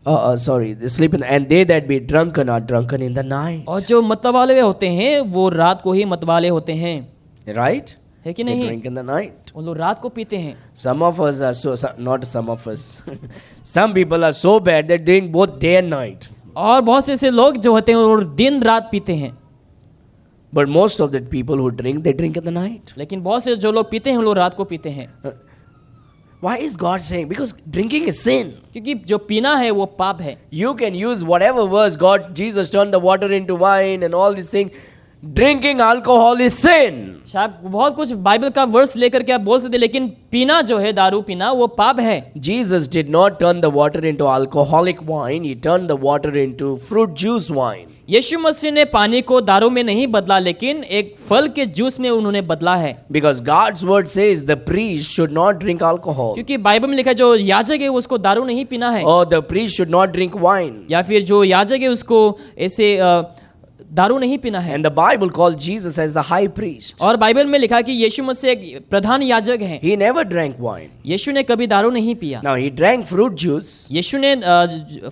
they sleep in, and they that be drunken are drunken in the night. और जो मतवाले होते हैं वो रात को ही मतवाले होते हैं, Right? है कि They नहीं? drink in the night. वो लोग रात को पीते हैं। Some of us are not some of us. Some people are so bad they drink both day and night. और बहुत से ऐसे लोग जो होते हैं वो दिन रात पीते हैं, But most of the people who drink, they drink in the night. लेकिन बहुत से जो लोग पीते हैं वो लोग रात को पीते हैं। Why is God saying? Because drinking is sin. क्योंकि जो पीना है वो पाप है। You can use whatever verse, Jesus turned the water into wine and all these things. Drinking alcohol is sin. शायद बहुत कुछ बाइबल का वर्स लेकर के आप बोल सकते, लेकिन पीना जो है, दारू पीना, वो पाप है। Jesus did not turn the water into alcoholic wine. He turned the water into fruit juice wine. यीशु मसीह ने पानी को दारू में नहीं बदला, लेकिन एक फल के जूस में उन्होंने बदला है। Because God's word says the priest should not drink alcohol. क्योंकि बाइबल में लिखा है जो याजक है उसको दारू नहीं पीना है, Or the priest should not drink wine. या फिर जो याजक है उसको ऐसे दारू नहीं पीना है। And the Bible called Jesus as the high priest. और बाइबल में लिखा कि यीशु मसीह एक प्रधान याजक है। He never drank wine. यीशु ने कभी दारू नहीं पिया। Now he drank fruit juice. यीशु ने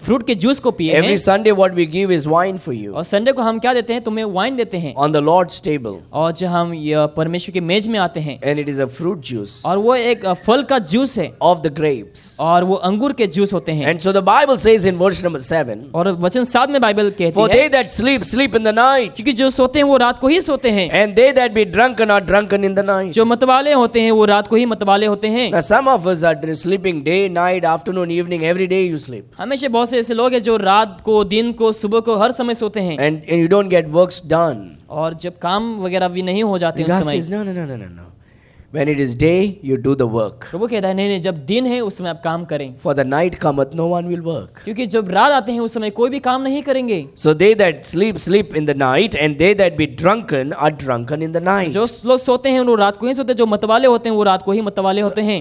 फ्रूट के जूस को पिए Every हैं। Sunday what we give is wine for you और संडे को हम क्या देते हैं? तुम्हें वाइन देते हैं। on the Lord's table. और जब हम ये परमेश्वर के मेज में आते हैं And it is a fruit juice और वो एक फल का जूस है of the grapes. और वो अंगूर के जूस होते हैं। And so the Bible says in verse number 7, और वचन 7 में बाइबल कहती for है they that sleep, sleep in the night. क्योंकि जो सोते हैं वो रात को ही सोते हैं, And they that be drunken are drunken in the night. जो मतवाले होते हैं वो रात को ही मतवाले होते हैं। Now some of us are sleeping day, night, afternoon, evening, every day you sleep. हमेशा बहुत से ऐसे लोग हैं जो रात को, दिन को, सुबह को हर समय सोते हैं And you don't get works done. और जब काम वगैरह भी नहीं हो जाते उस God समय। says, no. When it is day, you do the work. प्रभु कहता है नहीं, जब दिन है उस समय आप काम करें, For the night cometh, no one will work. क्योंकि जब रात आते हैं उस समय कोई भी काम नहीं करेंगे। So they that sleep, sleep in the night, and they that be drunken are drunken in the night. जो लोग सोते हैं वो रात को ही सोते हैं, जो मतवाले होते हैं वो रात को ही मतवाले होते हैं।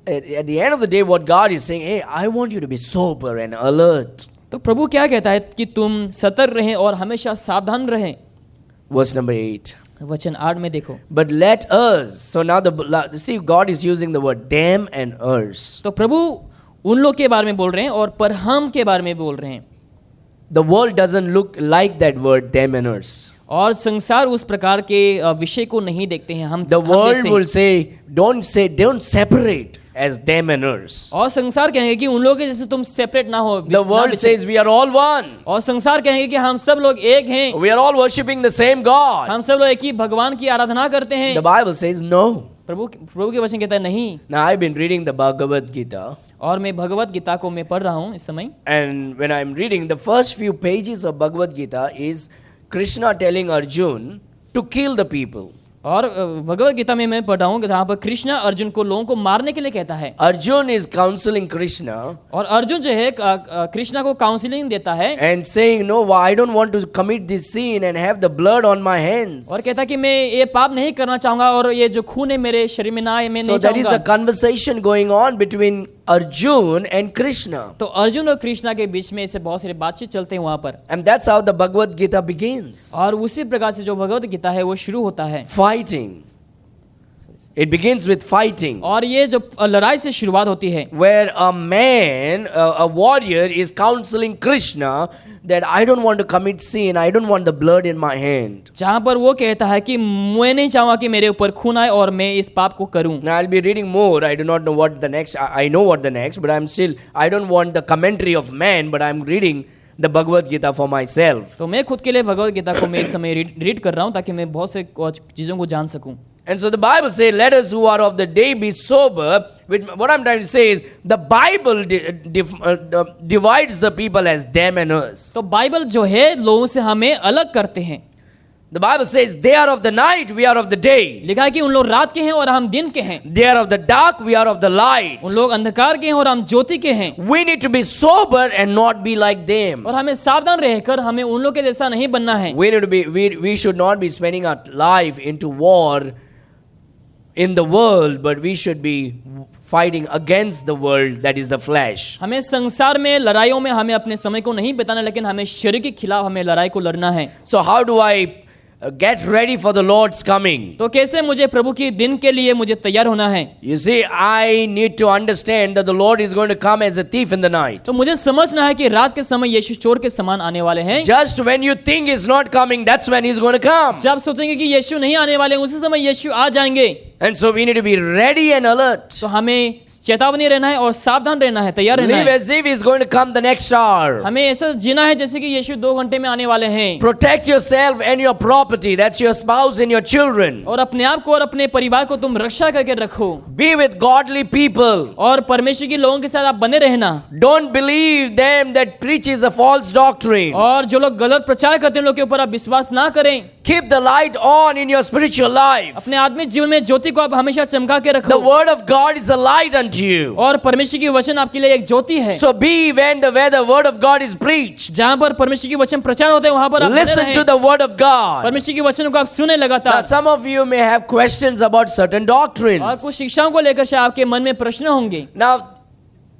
At the end of the day, what God is saying, hey, I want you to be sober and alert. तो प्रभु क्या कहता है कि तुम सतर्क रहें और हमेशा सावधान रहें। Verse number 8. वचन 8 में देखो। But let us. So now see, God is using the word them and us. तो प्रभु उन लोग के बारे में बोल रहे हैं और पर हम के बारे में बोल रहे हैं। The world doesn't look like that word them and us. और संसार उस प्रकार के विषय को नहीं देखते हैं। हम The world जैसे। will say, don't separate as them and us. और संसार कहेंगे कि उन लोगों के जैसे तुम सेपरेट ना हो। The world says we are all one. और संसार कहेंगे कि हम सब लोग एक हैं, We are all worshipping the same God. हम सब लोग एक ही भगवान की आराधना करते हैं। The Bible says no. प्रभु के वचन कहता है नहीं। Now I've been reading the Bhagavad Gita. और मैं भगवत गीता को मैं पढ़ रहा हूँ इस समय। And when I'm reading, the first few pages of Bhagavad Gita is Krishna telling Arjun to kill the people. और भगवत गीता में मैं पढ़ रहा हूँ जहाँ पर कृष्णा अर्जुन को लोगों को मारने के लिए कहता है। Arjun is counseling Krishna और अर्जुन जो है कृष्णा को काउंसलिंग देता है and saying, no, I don't want to commit this sin and have the blood on my hands. और कहता है कि मैं ये पाप नहीं करना चाहूंगा और ये जो खून है मेरे शरीर में ना आए, मैं So नहीं there is a चाहूंगा। conversation going on between Arjun and Krishna. तो अर्जुन और कृष्णा के बीच में ऐसे बहुत सारे बातचीत चलते हैं वहां पर। And that's how the Bhagavad Gita begins. और उसी प्रकार से जो भगवत गीता है वो शुरू होता है। Fighting. It begins with fighting. और ये जो लड़ाई से शुरुआत होती है, Where a man, a warrior is counseling Krishna that I don't want to commit sin, I don't want the blood in my hand. जहाँ पर वो कहता है कि मैं नहीं चाहूंगा कि मेरे ऊपर खून आए और मैं इस पाप को करूं। Now I'll be reading more. I do not know what the next, I know what the next, but I don't want the commentary of man, but I'm reading the Bhagavad Gita for myself. तो मैं खुद के लिए भगवत गीता को मैं इस समय read कर रहा हूँ ताकि मैं बहुत से चीजों को जान सकूं। And so the Bible says, let us who are of the day be sober. Which, what I'm trying to say is, the Bible divides the people as them and us. तो बाइबल जो है लोगों से हमें अलग करते हैं। The Bible says, they are of the night, we are of the day. लिखा है कि उन लोग रात के हैं और हम दिन के हैं। They are of the dark, we are of the light. उन लोग अंधकार के हैं और हम ज्योति के हैं। We need to be sober and not be like them. और हमें सावधान रहकर हमें उन लोग के जैसा नहीं बनना है। We need to be, we should not be spending our life into war in the world, but we should be fighting against the world, that is the flesh. हमें संसार में लड़ाइयों में हमें अपने समय को नहीं बिताना, लेकिन हमें शरीर के खिलाफ हमें लड़ाई को लड़ना है। So how do I get ready for the Lord's coming? तो कैसे मुझे प्रभु के दिन के लिए मुझे तैयार होना है? You see, I need to understand that the Lord is going to come as a thief in the night. तो मुझे समझना है कि रात के समय यीशु चोर के समान आने वाले हैं। Just when you think he's not coming, that's when he's going to come. जब सोचेंगे कि यीशु नहीं आने वाले, उसी समय यीशु आ जाएंगे। And so we need to be ready and alert. तो हमें चेतावनी रहना है और सावधान रहना है, तैयार रहना Live है। as if he's going to come the next hour. हमें ऐसा जीना है जैसे कि यीशु 2 घंटे में आने वाले हैं। Protect yourself and your property, that's your spouse and your children. और अपने आप को और अपने परिवार को तुम रक्षा करके रखो। Be with godly people. और परमेश्वर के लोगों के साथ आप बने रहना। Don't believe them that preaches a false doctrine. और जो लोग गलत प्रचार करते हैं उन लोग के ऊपर आप विश्वास ना करें। Keep the light on in your spiritual life. अपने आत्मिक जीवन में ज्योति को आप हमेशा चमका के The रखो। word of God is the light unto you. और परमेश्वर की वचन आपके लिए एक ज्योति है। So be where the word of God is preached. जहाँ पर परमेश्वर की वचन प्रचार होते हैं वहाँ पर आप बने Listen रहें। to the word of God. परमेश्वर की वचन को आप सुने Now लगातार। some of you may have questions about certain और doctrines. कुछ शिक्षाओं को लेकर शायद आपके मन में प्रश्न होंगे। Now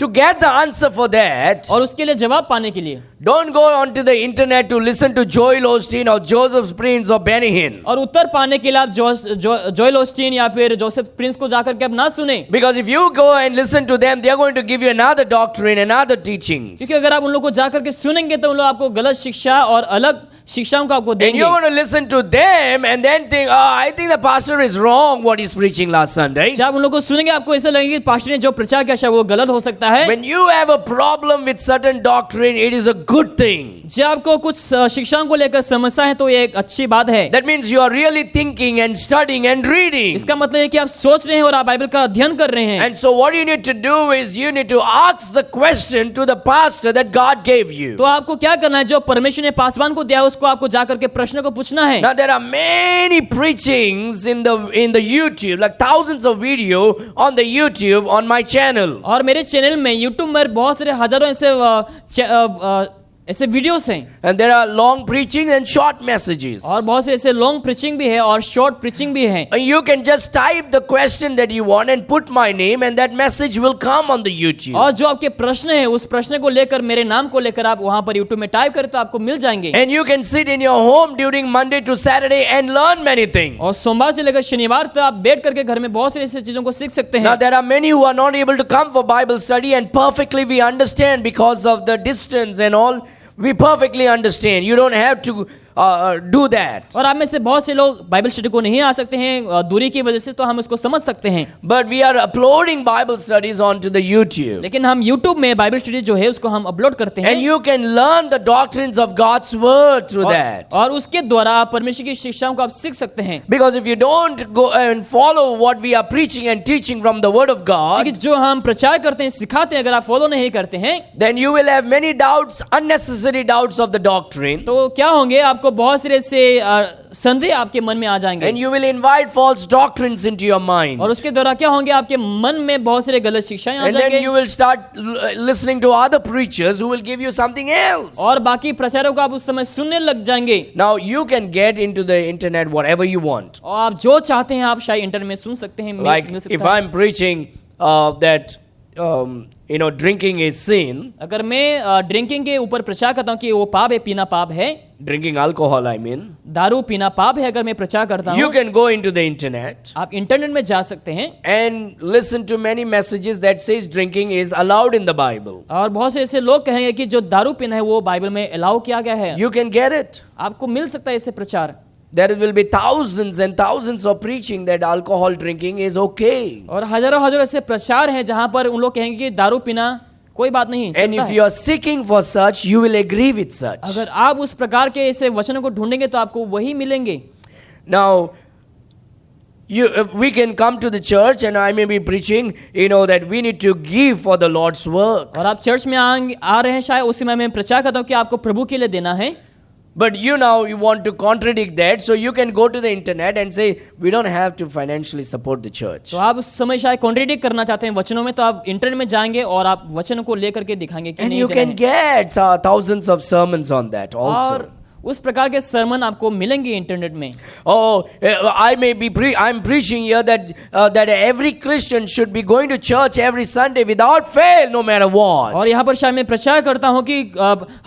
To get the answer for that, और उसके लिए जवाब पाने के लिए don't go onto the internet to listen to Joel Osteen or Joseph Prince or Benny Hinn. और उत्तर पाने के लिए आप जोएल ओस्टीन या फिर जोसेफ प्रिंस को जाकर के आप ना सुने, Because if you go and listen to them, they are going to give you another doctrine, another teachings. क्योंकि अगर आप उन लोगों को जाकर के सुनेंगे तो उन लोग आपको गलत शिक्षा और अलग शिक्षाओं को आपको And देंगे। you're going to listen to them and then think, oh, I think the pastor is wrong what he's preaching last Sunday. जब आप उन लोगों को सुनेंगे आपको ऐसा लगेगा कि पास्टर ने जो प्रचार किया शायद वो गलत हो सकता है। When you have a problem with certain doctrine, it is a good thing. जब आपको कुछ शिक्षाओं को लेकर समस्या है तो ये एक अच्छी बात है। That means you are really thinking and studying and reading. इसका मतलब है कि आप सोच रहे हैं और आप बाइबल का अध्ययन कर रहे हैं। And so what you need to do is you need to ask the question to the pastor that God gave you. तो आपको क्या करना है, जो परमेश्वर ने पासवान को दिया है उसको आपको जाकर के प्रश्न को पूछना है। Now there are many preachings in the YouTube, like thousands of video on the YouTube on my channel. और मेरे चैनल में यूट्यूब में बहुत सारे हजारों ऐसे वीडियोस हैं And there are long preaching and short messages. और बहुत से ऐसे लॉन्ग प्रीचिंग भी है और शॉर्ट प्रीचिंग भी है। You can just type the question that you want and put my name and that message will come on the YouTube. और जो आपके प्रश्न है उस प्रश्न को लेकर मेरे नाम को लेकर आप वहां पर यूट्यूब में टाइप करें तो आपको मिल जाएंगे। And you can sit in your home during Monday to Saturday and learn many things. और सोमवार से लेकर शनिवार तक आप बैठ करके घर में बहुत सारी ऐसी चीजों को सीख सकते Now हैं। there are many who are not able to come for Bible study and perfectly we understand because of the distance and all. We perfectly understand. You don't have to do that. और आप में से बहुत से लोग Bible study को नहीं आ सकते हैं दूरी की वजह से, तो हम उसको समझ सकते हैं। But we are uploading Bible studies onto the YouTube. लेकिन हम यूट्यूब में बाइबल स्टडी जो है उसको हम अपलोड करते हैं। And you can learn the doctrines of God's word through that. और उसके द्वारा आप परमेश्वर की शिक्षाओं को आप सीख सकते हैं। Because if you don't go and follow what we are preaching and teaching from the word of God, क्योंकि जो हम प्रचार करते हैं सिखाते हैं अगर आप फॉलो नहीं करते हैं then you will have many doubts, unnecessary doubts of the doctrine. तो क्या होंगे, आपको बहुत सारे से संदेह आपके मन में आ जाएंगे। And you will invite false doctrines into your mind. और उसके द्वारा क्या होंगे, आपके मन में बहुत सारे गलत शिक्षाएं आ And then जाएंगे। you will start listening to other preachers who will give you something else. और बाकी प्रचारों को आप उस समय सुनने लग जाएंगे। Now you can get into the internet whatever you want. और आप जो चाहते हैं आप शायद इंटरनेट में सुन सकते हैं। Like मिल सकता if है। I'm preaching that drinking is sin, अगर मैं ड्रिंकिंग के ऊपर प्रचार करता हूँ कि वो पाप है, पीना पाप है, drinking alcohol I mean, दारू पीना पाप है, अगर मैं प्रचार करता you हूँ, can go into the internet आप इंटरनेट में जा सकते हैं and listen to many messages that says drinking is allowed in the Bible. और बहुत से ऐसे लोग कहेंगे कि जो दारू पीना है वो बाइबल में अलाउ किया गया है। You can get it. आपको मिल सकता है ऐसे प्रचार। There will be thousands and thousands of preaching that alcohol drinking is okay. और हजारों हजारों ऐसे प्रचार हैं जहां पर उन लोग कहेंगे कि दारू पीना कोई बात नहीं And चलता if है। you are seeking for such, you will agree with such. अगर आप उस प्रकार के ऐसे वचनों को ढूंढेंगे तो आपको वही मिलेंगे। Now, we can come to the church and I may be preaching, that we need to give for the Lord's work. और आप चर्च में आ रहे हैं, शायद उस समय मैं प्रचार करता हूँ कि आपको प्रभु के लिए देना है। But you want to contradict that, so you can go to the internet and say, we don't have to financially support the church. तो आप उस समय शायद कॉन्ट्रडिक्ट करना चाहते हैं वचनों में, तो आप इंटरनेट में जाएंगे और आप वचनों को लेकर के दिखाएंगे कि And नहीं you दे रहे can हैं। get thousands of sermons on that also. और उस प्रकार के सरमन आपको मिलेंगे इंटरनेट में। Oh, I'm preaching here that every Christian should be going to church every Sunday without fail, no matter what. और यहाँ पर शायद मैं प्रचार करता हूँ कि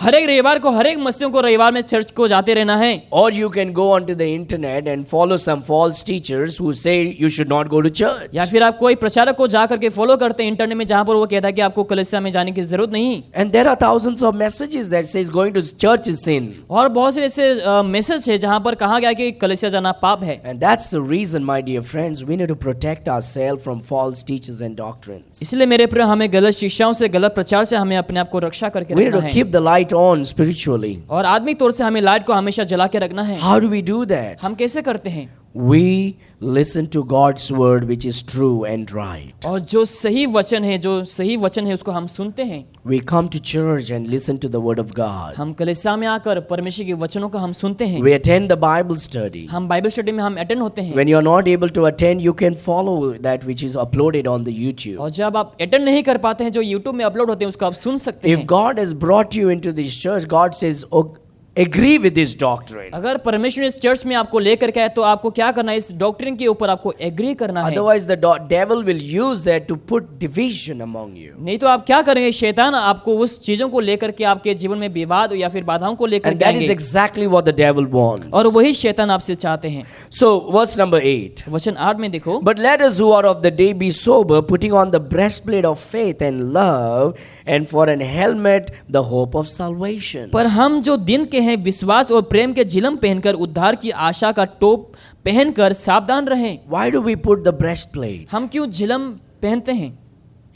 हर एक रविवार को, हर एक मसीह को रविवार में चर्च को जाते रहना है। Or you can go onto the internet and follow some false teachers who say you should not go to church. या फिर आप कोई प्रचारक को जा करके फॉलो करते हैं इंटरनेट में, जहाँ पर वो कहता है कि आपको कलीसिया में जाने की जरूरत नहीं। And there are thousands of messages that says going to church is sin. और बहुत से ऐसे मैसेज है जहाँ पर कहा गया कि कलीसिया जाना पाप है। And that's the reason, my dear friends, we need to protect ourselves from false teachers and doctrines. इसलिए मेरे प्रिय, हमें गलत शिक्षाओं से, गलत प्रचार से हमें अपने आप को रक्षा करके We need रखना to है। keep the light on spiritually. और आत्मिक तौर से हमें लाइट को हमेशा जला के रखना है। How do we do that? हम कैसे करते हैं? We listen to God's word which is true and right. और जो सही वचन है उसको हम सुनते हैं। We come to church and listen to the word of God. हम कलीसिया में आकर परमेश्वर के वचनों को हम सुनते हैं। We attend the Bible study. हम बाइबल स्टडी में हम अटेंड होते हैं। When you are not able to attend, you can follow that which is uploaded on the YouTube. और जब आप अटेंड नहीं कर पाते हैं, जो यूट्यूब में अपलोड होते हैं उसको आप सुन सकते If हैं। God has brought you into this church, God says, oh, agree with this doctrine. अगर परमेश्वर इस चर्च में आपको लेकर के आए तो आपको क्या करना है? इस डॉक्ट्रिन के ऊपर आपको एग्री करना है। Otherwise, the devil will use that to put division among you. नहीं तो आप क्या करेंगे? शैतान आपको उस चीजों को लेकर के आपके जीवन में विवाद या फिर बाधाओं को लेकर And के that is आएंगे, exactly what the devil wants. और वही शैतान आपसे चाहते हैं। So, verse number 8. वचन 8 में देखो, But let us who are of the day be sober, putting on the breastplate of faith and love, and for an helmet the hope of salvation. पर हम जो दिन के हैं विश्वास और प्रेम के झिलम पहनकर उद्धार की आशा का टोप पहनकर सावधान रहें। Why do we put the breastplate? हम क्यों झिलम पहनते हैं?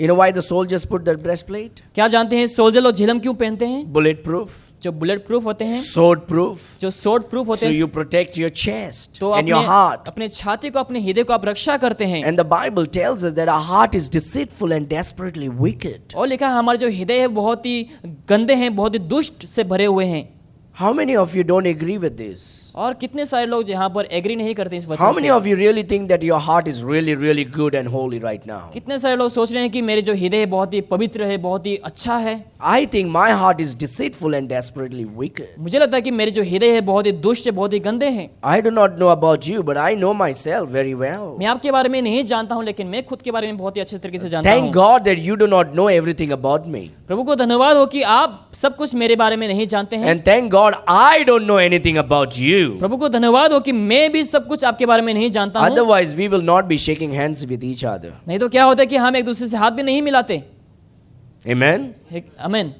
You know why the soldiers put the breastplate? क्या जानते हैं सोल्जर लोग झिलम क्यों पहनते हैं? Bulletproof, जो बुलेट प्रूफ होते हैं, sword proof. जो sword प्रूफ होते So हैं, you protect your chest तो and your heart. अपने छाती को, अपने हृदय को आप रक्षा करते हैं। And the Bible tells us that our heart is deceitful and desperately wicked. और लिखा है हमारे जो हृदय है बहुत ही गंदे हैं, बहुत ही दुष्ट से भरे हुए हैं। How many of you don't agree with this? और कितने सारे लोग यहाँ पर एग्री नहीं करते इस How वचन many से? of you really think that your heart is really, really good and holy right now? कितने सारे लोग सोच रहे हैं कि मेरे जो हृदय है बहुत ही पवित्र है, बहुत ही अच्छा है। I think my heart is deceitful and desperately wicked. मुझे लगता है कि मेरे जो हृदय है बहुत ही दुष्ट है, बहुत ही गंदे हैं। I do not know about you, but I know myself very well. मैं आपके बारे में नहीं जानता हूँ, लेकिन मैं खुद के बारे में बहुत ही अच्छे तरीके से जानता Thank हूँ। God that you do not know everything about me. प्रभु को धन्यवाद हो कि आप सब कुछ मेरे बारे में नहीं जानते हैं। And thank God I don't know anything about you. प्रभु को धन्यवाद हो कि मैं भी सब कुछ आपके बारे में नहीं जानता हूँ। Otherwise, we will not be shaking hands with each other. नहीं तो क्या होता है कि हम एक दूसरे से हाथ भी नहीं मिलाते। Amen? आमीन।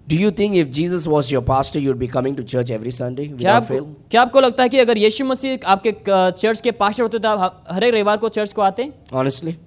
Do you think if Jesus was your pastor, you would be coming to church every Sunday without fail? क्या आपको लगता है कि अगर यीशु मसीह आपके चर्च के पास्टर होते तो आप हर एक रविवार को चर्च को आते? Honestly?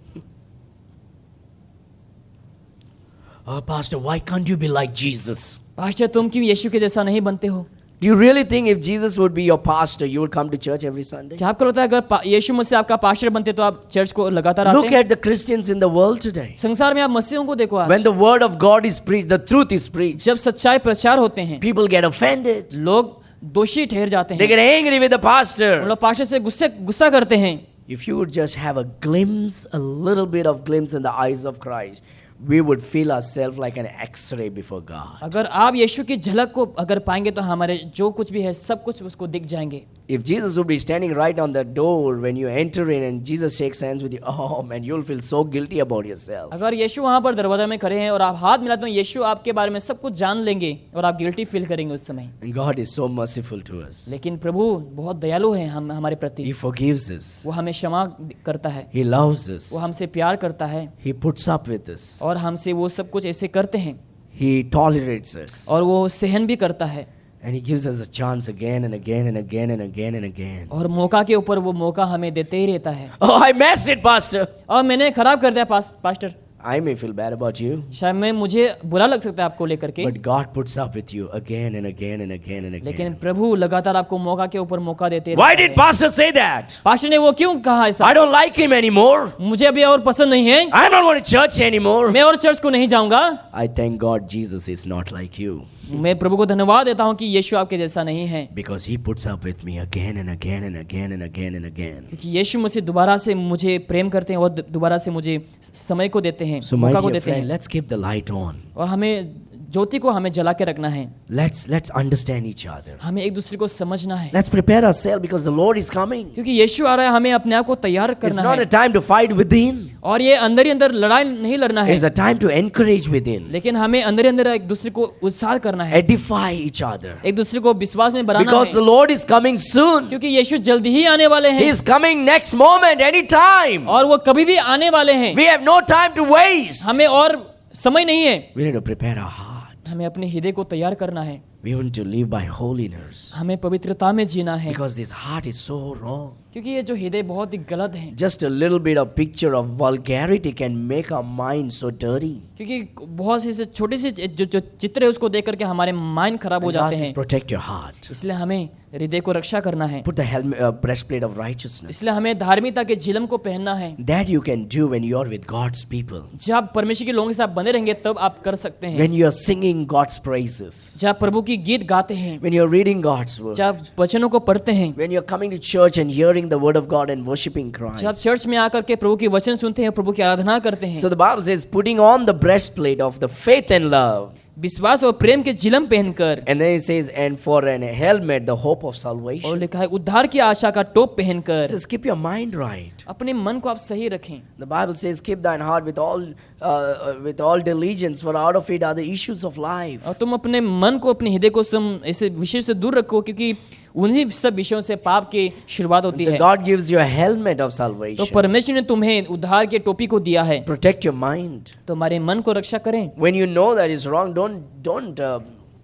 Oh, Pastor, why can't you be like Jesus? Pastor तुम क्यों यीशु के जैसा नहीं बनते हो? Do you really think if Jesus would be your pastor, you would come to church every Sunday? क्या आपको लगता है अगर यीशु मसीह आपका पास्टर बनते तो आप चर्च को लगातार Look आते? at the Christians in the world today. संसार में आप मसीहों को देखो आज। When the word of God is preached, the truth is preached, जब सच्चाई प्रचार होते हैं, people get offended. लोग दोषी ठहर जाते They हैं। get angry with the उन pastor. लोग पास्टर से गुस्सा करते हैं। If you would just have a glimpse, a little bit of glimpse in the eyes of Christ, we would feel ourselves like an X-ray before God. अगर आप यीशु की झलक को अगर पाएंगे तो हमारे जो कुछ भी है सब कुछ उसको दिख जाएंगे। If Jesus would be standing right on the door when you enter in and Jesus shakes hands with you, oh man, you'll feel so guilty about yourself. अगर यीशु वहां पर दरवाजा में खड़े हैं और आप हाथ मिलाते हो, यीशु आपके बारे में सब कुछ जान लेंगे और आप गिल्टी फील करेंगे उस समय। And God is so merciful to us. लेकिन प्रभु बहुत दयालु है हम हमारे प्रति। He forgives us. वो हमें क्षमा करता है, He loves us. वो हमसे प्यार करता है He puts up with us. और हमसे वो सब कुछ ऐसे करते हैं He tolerates us. और वो सहन भी करता है And He gives us a chance again and again and again and again and again. और मौका के ऊपर वो मौका हमें देते ही रहता है। Oh, I messed it, Pastor. और मैंने खराब कर दिया pastor, I may feel bad about you, शायद मुझे बुरा लग सकता है आपको लेकर के, but God puts up with you again and again and again and लेकिन again. प्रभु लगातार आपको मौका के ऊपर मौका देते Why रहता did है। Pastor say that? पास्टर ने वो क्यों कहा ऐसा? I don't like him anymore. मुझे अभी और पसंद नहीं है, I'm not going to church anymore. मैं और चर्च को नहीं जाऊंगा। I thank God Jesus is not like you, मैं प्रभु को धन्यवाद देता हूँ कि यीशु आपके जैसा नहीं है, because He puts up with me again and again and again and again and again. क्योंकि यीशु मसीह दोबारा से मुझे प्रेम करते हैं और दोबारा से मुझे समय को देते हैं, So my मौका को dear देते friend, हैं। let's keep the light on. और हमें ज्योति को हमें जला के रखना है, Let's understand each other. हमें एक दूसरे को समझना है, Let's prepare ourselves because the Lord is coming. क्योंकि यीशु आ रहा है, हमें अपने आप को तैयार It's करना not है। a time to fight within. और ये अंदर ही अंदर लड़ाई नहीं लड़ना है, It's a time to encourage within. लेकिन हमें अंदर ही अंदर एक दूसरे को उत्साह करना है, Edify each other. एक दूसरे को विश्वास में बढ़ाना Because the है, Lord is coming soon. क्योंकि यीशु जल्दी ही आने वाले He हैं is coming next moment, any time. और वो कभी भी आने वाले हैं। We have no time to waste. हमें और समय नहीं है, We need to prepare our heart. हमें अपने हृदय को तैयार करना है, We want to live by holiness. हमें पवित्रता में जीना है, Because this heart is so wrong. क्योंकि ये जो हृदय बहुत ही गलत है, Just a little bit of picture of vulgarity can make our mind so dirty. क्योंकि बहुत सी छोटी सी जो चित्र है उसको देख करके हमारे माइंड खराब हो And जाते God says, हैं। protect your heart. इसलिए हमें हृदय को रक्षा करना है, Put the breastplate of righteousness. इसलिए हमें धार्मिकता के झिलम को पहनना है। That you can do when you are with God's people. जब आप परमेश्वर के लोगों के साथ बने रहेंगे तब आप कर सकते हैं, When you are singing God's praises. जब आप प्रभु की गीत गाते हैं, When you are reading God's word. जब आप वचनों को पढ़ते हैं, When you are coming to church and hearing the word of God and worshiping जब आप Christ. चर्च में आकर के प्रभु के वचन सुनते हैं, प्रभु की आराधना करते हैं। So the Bible says, putting on the breastplate of the faith and love. विश्वास और प्रेम के जिलम पहनकर, And then he says, and for an helmet, the hope of और salvation. लिखा है उद्धार की आशा का टोप It पहनकर says, keep your mind right. अपने मन को आप सही रखें। The Bible says, keep thine heart with all diligence, for out of it are the issues of life. और तुम अपने मन को, अपने हृदय को ऐसे विषय से दूर रखो, क्योंकि उन्हीं सब विषयों से पाप की शुरुआत होती So है। God gives you a helmet of तो salvation. परमेश्वर ने तुम्हें उद्धार के टोपी को दिया है, Protect your mind. तुम्हारे मन को रक्षा करें। When you know that is wrong, don't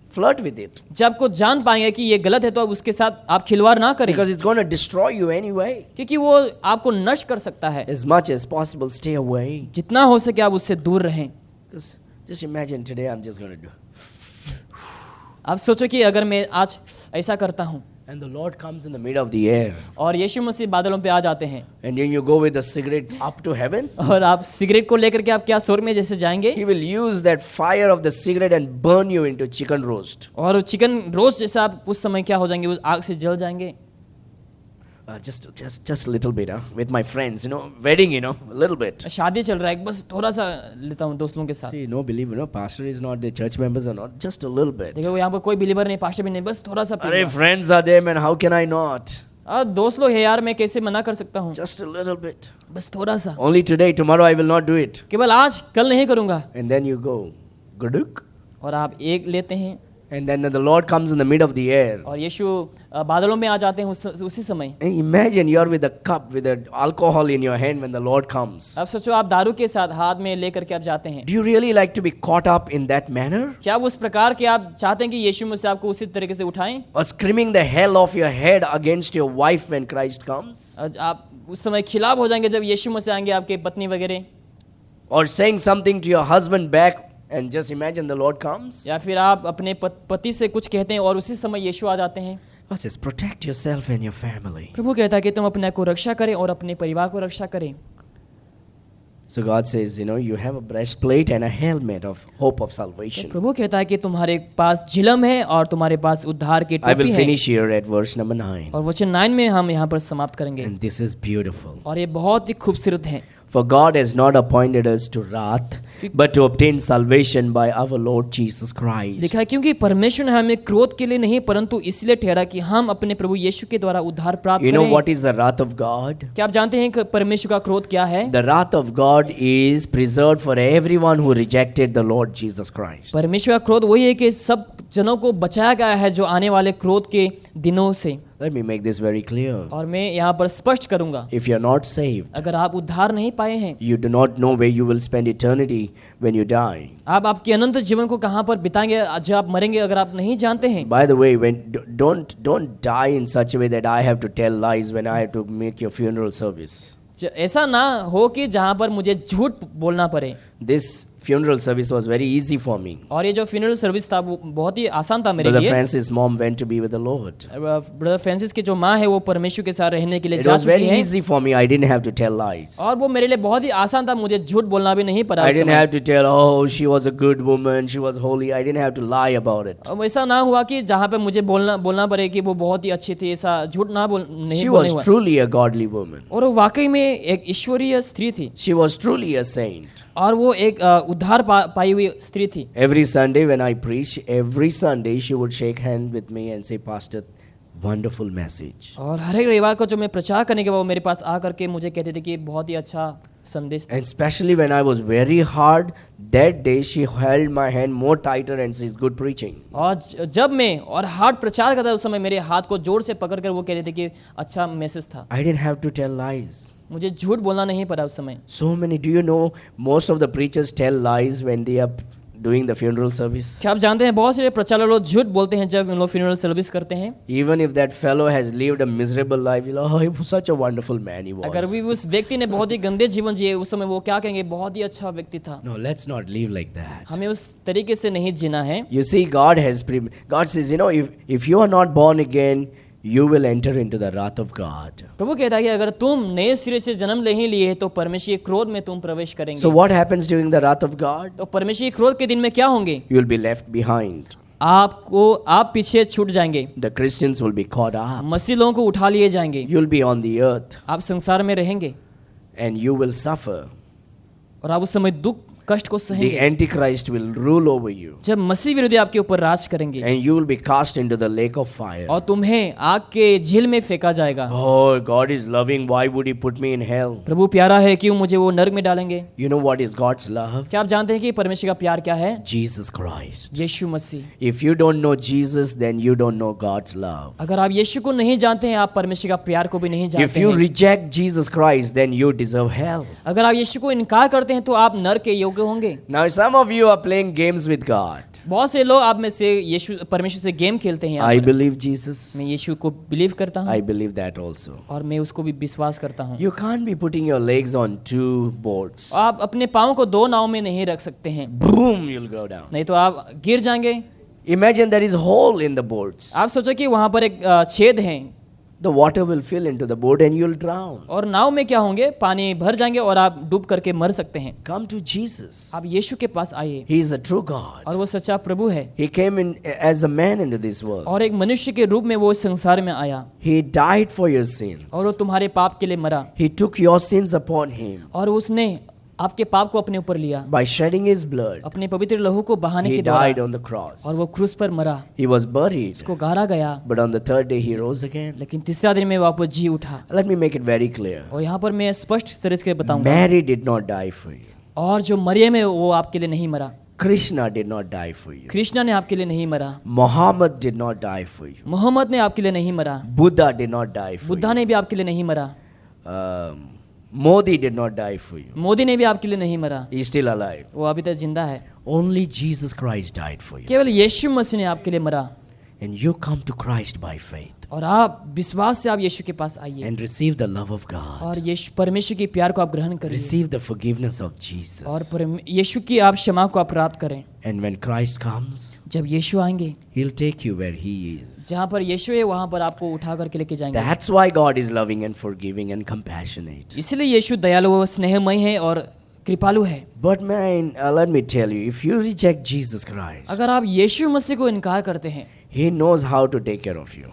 flirt with it, जब आपको जान पाएंगे कि ये गलत है तो आप उसके साथ आप खिलवाड़ ना करें, because it's going to destroy you anyway. क्योंकि वो आपको नष्ट कर सकता है। As much as possible, stay away. जितना हो सके आप उससे दूर रहें। Just imagine today I'm just going to do. आप सोचो कि अगर मैं आज ऐसा करता हूँ And the Lord comes in the middle of the air. और यीशु मसीह बादलों पे आ जाते हैं, And then you go with the cigarette up to heaven. और आप सिगरेट को लेकर के आप क्या स्वर्ग में जैसे जाएंगे, He will use that fire of the cigarette and burn you into chicken roast. और चिकन रोस्ट जैसे आप उस समय क्या हो जाएंगे, उस आग से जल जाएंगे। Just a little bit, with my friends, wedding, a little bit. शादी चल रहा है, बस थोड़ा सा लेता हूँ दोस्तों के साथ। See, no believe, pastor is not, the church members are not, just a little bit. देखो यहाँ पर कोई बिलीवर नहीं, पास्टर भी नहीं, बस थोड़ा सा Arey, पीऊंगा। friends are there, man, how can I not? दोस्त लोग है यार, मैं कैसे मना कर सकता हूँ, Just a little bit. बस थोड़ा सा, Only today, tomorrow I will not do it. केवल आज, कल नहीं करूँगा। And then you go, guduk. और आप एक लेते हैं, And then the Lord comes in the middle of the air. और यीशु बादलों में आ जाते हैं उसी समय। And imagine you're with a cup with the alcohol in your hand when the Lord comes. अब सोचो आप दारू के साथ हाथ में लेकर के आप जाते हैं। Do you really like to be caught up in that manner? क्या उस प्रकार के आप चाहते हैं कि यीशु मसीह आपको उसी तरीके से उठाएं? Or screaming the hell off your head against your wife when Christ comes? आप उस समय खिलाफ हो जाएंगे जब यीशु मसीह आएंगे, आपके पत्नी वगैरह। Or saying something to your husband back and just imagine the Lord comes? या फिर आप अपने पति से कुछ कहते हैं और उसी समय यीशु आ जाते हैं। God says, protect yourself and your family. प्रभु कहता है कि तुम अपने को रक्षा करें और अपने परिवार को रक्षा करें। So God says, you have a breastplate and a helmet of hope of तो salvation. प्रभु कहता है कि तुम्हारे पास झिलम है और तुम्हारे पास उद्धार की I will टोपी है। finish here at verse number 9. और वचन 9 में हम यहाँ पर समाप्त करेंगे, And this is beautiful. और ये बहुत ही खूबसूरत है। For God has not appointed us to wrath, but to obtain salvation by our Lord Jesus Christ. लिखा है क्योंकि परमेश्वर ने हमें क्रोध के लिए नहीं परंतु इसलिए ठहरा कि हम अपने प्रभु यीशु के द्वारा उद्धार प्राप्त You know करें। what is the wrath of God? क्या आप जानते हैं कि परमेश्वर का क्रोध क्या है? The wrath of God is preserved for everyone who rejected the Lord Jesus Christ. परमेश्वर का क्रोध वही है कि सब जनों को बचाया गया है जो आने वाले क्रोध के दिनों से। Let me make this very clear. और मैं यहाँ पर स्पष्ट करूंगा, If you are not saved, अगर आप उद्धार नहीं पाए हैं, you do not know where you will spend eternity when you die. आप आपके अनंत जीवन को कहाँ पर बिताएंगे जब आप मरेंगे, अगर आप नहीं जानते हैं। By the way, don't die in such a way that I have to tell lies when I have to make your funeral service. ऐसा ना हो कि जहाँ पर मुझे झूठ बोलना पड़े। This funeral service was very easy for me. और ये जो फ्यूनरल सर्विस था वो बहुत ही आसान था मेरे Brother लिए। Francis' mom went to be with the Lord. Brother Francis की जो माँ है वो परमेश्वर के साथ रहने के लिए It जा was very चुकी है, easy for me. I didn't have to tell lies. और वो मेरे लिए बहुत ही आसान था, मुझे झूठ बोलना भी नहीं पड़ा I उस didn't समय। have to tell, oh, she was a good woman, she was holy. I didn't have to lie about it. अब ऐसा ना हुआ कि जहाँ पे मुझे बोलना पड़े कि वो बहुत ही अच्छी थी, ऐसा झूठ नहीं She बोलने was हुआ। truly a godly woman. और वो वाकई में एक ईश्वरीय स्त्री थी, She was truly a saint. और वो एक उद्धार पाई हुई स्त्री थी। Every Sunday when I preach, every Sunday she would shake hands with me and say, Pastor, wonderful message. और हर एक रविवार को जो मैं प्रचार करने के बाद वो मेरे पास आ करके मुझे कहते थे कि बहुत ही अच्छा संदेश था। And especially when I was very hard, that day she held my hand more tighter and says, good preaching. और जब मैं और हार्ड प्रचार करता उस समय मेरे हाथ को जोर से पकड़ कर वो कहते थे कि अच्छा मैसेज था। I didn't have to tell lies. मुझे झूठ बोलना नहीं पड़ा उस समय। So many, do you know, most of the preachers tell lies when they are doing the funeral service. क्या आप जानते हैं बहुत सारे प्रचारक लोग झूठ बोलते हैं जब उन लोग फ्यूनरल सर्विस करते हैं। Even if that fellow has lived a miserable life, you'll, oh, he was such a wonderful man he अगर was. भी उस व्यक्ति ने बहुत ही गंदे जीवन जिए उस समय वो क्या कहेंगे, बहुत ही अच्छा व्यक्ति था। No, let's not live like that. हमें उस तरीके से नहीं जीना है। You see, God says, if you are not born again, you will enter into the wrath of God. प्रभु कहता है कि अगर तुम नए सिरे से जन्म नहीं लिए तो परमेश्वर के क्रोध में तुम प्रवेश करेंगे। So what happens during the wrath of God? तो परमेश्वर के क्रोध के दिन में क्या होंगे? You will be left behind. आप पीछे छूट जाएंगे। The Christians will be caught up. मसीह लोगों को उठा लिए जाएंगे। You'll be on the earth आप संसार में रहेंगे and you will suffer. और आप उस समय दुख कष्ट को the सहेंगे, Antichrist will rule over you, जब मसीह विरोधी आपके ऊपर राज करेंगे and you will be cast into the lake of fire. और तुम्हें आग के झील में फेंका जाएगा। Oh, God is loving. Why would He put me in hell? प्रभु प्यारा है, क्यों मुझे वो नरक में डालेंगे? You know what is God's love? क्या आप जानते हैं कि परमेश्वर का प्यार क्या है? Jesus Christ. Yeshu Masih. If you don't know Jesus, then you don't know God's love. अगर आप यीशु को नहीं जानते हैं, आप परमेश्वर का प्यार को भी नहीं If जानते you हैं। reject Jesus Christ, then you deserve hell. अगर आप यीशु को इनकार करते हैं तो आप नरक के योग्य होंगे। Now, some of you are playing games with God. बहुत से लोग आप में से यीशु परमेश्वर से गेम खेलते हैं। I believe Jesus. मैं यीशु को बिलीव करता हूँ I believe that also. और मैं उसको भी विश्वास करता हूँ। You can't be putting your legs on two boats. आप अपने पाँव को दो नाव में नहीं रख सकते हैं, Boom, you'll go down. नहीं तो आप गिर जाएंगे। Imagine there is a hole in the boats. आप सोचो कि वहाँ पर एक छेद है The water will fill into the boat and you'll drown. और नाव में क्या होंगे, पानी भर जाएंगे और आप डूब करके मर सकते हैं। Come to Jesus. आप यीशु के पास आइए, He is a true God. और वो सच्चा प्रभु है He came in as a man into this world. और एक मनुष्य के रूप में वो इस संसार में आया He died for your sins. और वो तुम्हारे पाप के लिए मरा He took your sins upon him और उसने आपके पाप को अपने ऊपर लिया, by shedding his blood. अपने पवित्र लहू को बहाने He के died द्वारा, on the cross. और वो क्रूस पर मरा, He was buried. उसको गाड़ा गया, But on the third day he rose again. लेकिन तीसरा दिन में वापस जी उठा। Let me make it very clear. और यहाँ पर मैं स्पष्ट तरह से बताऊंगा, Mary did not die for you. और जो मरियम है वो आपके लिए नहीं मरा, Krishna did not die for you. Krishna ने आपके लिए नहीं मरा, Muhammad did not die for you. Mohammad ने आपके लिए नहीं मरा, Buddha did not die for Buddha ने भी आपके लिए नहीं मरा, you. Modi did not die for you. Modi ने भी आपके लिए नहीं मरा, He is still alive. वो अभी तक जिंदा है। Only Jesus Christ died for you. केवल यीशु मसीह ने आपके लिए मरा, And you come to Christ by faith और आप विश्वास से आप यीशु के पास आइए and receive the love of God. और यीशु परमेश्वर के प्यार को आप ग्रहण करिए Receive the forgiveness of Jesus. और यीशु की आप क्षमा को आप प्राप्त करें। And when Christ comes, जब यीशु आएंगे, He'll take you where He is. जहाँ पर यीशु है वहाँ पर आपको उठा करके लेके जाएंगे। That's why God is loving and forgiving and compassionate. इसलिए यीशु दयालु और स्नेहमय है और कृपालु है। But man, let me tell you, if you reject Jesus Christ, अगर आप यीशु मसीह को इनकार करते हैं, He knows how to take care of you.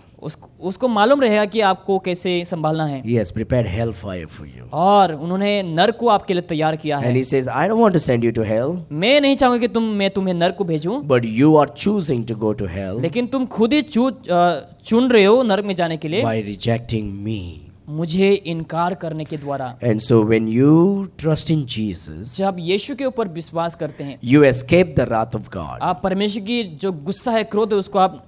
उसको मालूम रहेगा कि आपको कैसे संभालना है, He has prepared hellfire for you. और उन्होंने नरक को आपके लिए तैयार किया And है। He says, I don't want to send you to hell, मैं नहीं चाहूंगा कि मैं तुम्हें नरक को भेजूं, but you are choosing to go to hell लेकिन तुम खुद ही चुन रहे हो नरक में जाने के लिए, by rejecting me. मुझे इनकार करने के द्वारा। And so when you trust in Jesus, जब यीशु के ऊपर विश्वास करते हैं, you escape the wrath of God. आप परमेश्वर की जो गुस्सा है, क्रोध है, उसको आप